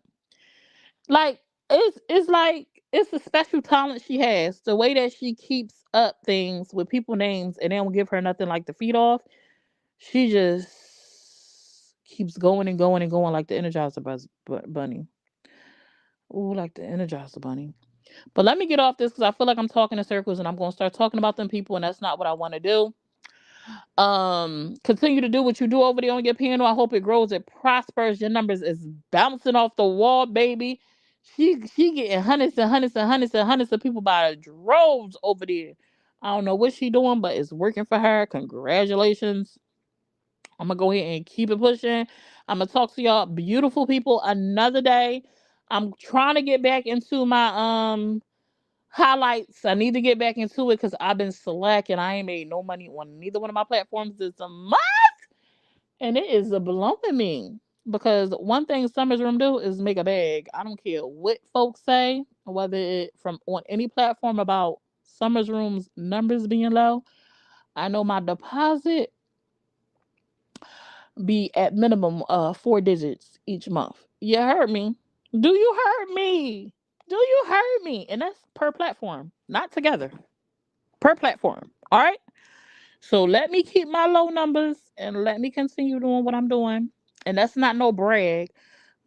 Like, it's like it's a special talent she has. The way that she keeps up things with people names and they don't give her nothing like to feed off. She just keeps going and going and going like the Energizer Bunny. Ooh, like the Energizer Bunny. But let me get off this because I feel like I'm talking in circles and I'm going to start talking about them people, and that's not what I want to do. Continue to do what you do over there on your piano. I hope it grows, it prospers. Your numbers is bouncing off the wall, baby. She getting hundreds and hundreds and hundreds and hundreds of people by the droves over there. I don't know what she doing, but it's working for her. Congratulations. I'm gonna go ahead and keep it pushing. I'm gonna talk to y'all beautiful people another day. I'm trying to get back into my highlights. I need to get back into it because I've been slacking. I ain't made no money on neither one of my platforms this month, and it is blowing me. Because one thing Summer's Room do is make a bag. I don't care what folks say, whether it from on any platform about Summer's Room's numbers being low. I know my deposit be at minimum 4 digits each month. You heard me. Do you heard me? Do you heard me? And that's per platform, not together. Per platform. All right. So let me keep my low numbers and let me continue doing what I'm doing. And that's not no brag,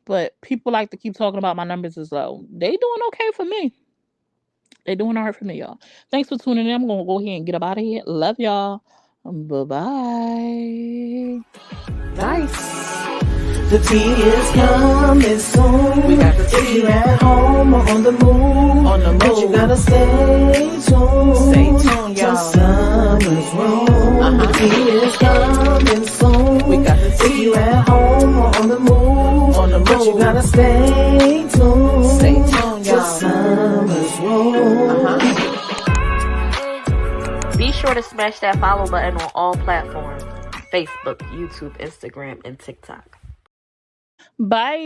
but people like to keep talking about my numbers is low. They doing okay for me. They doing all right for me, y'all. Thanks for tuning in. I'm gonna go ahead and get up out of here. Love y'all. Bye bye. Nice. The tea is coming soon. We got the tea. If you at home or on the move, but you gotta stay tuned. Stay tuned, To y'all. Summer's Room. The tea is coming soon. We got the If tea. you at home or on the move, but you gotta stay tuned. Stay tuned, To y'all. Summer's Room. Be sure to smash that follow button on all platforms: Facebook, YouTube, Instagram, and TikTok. Bye.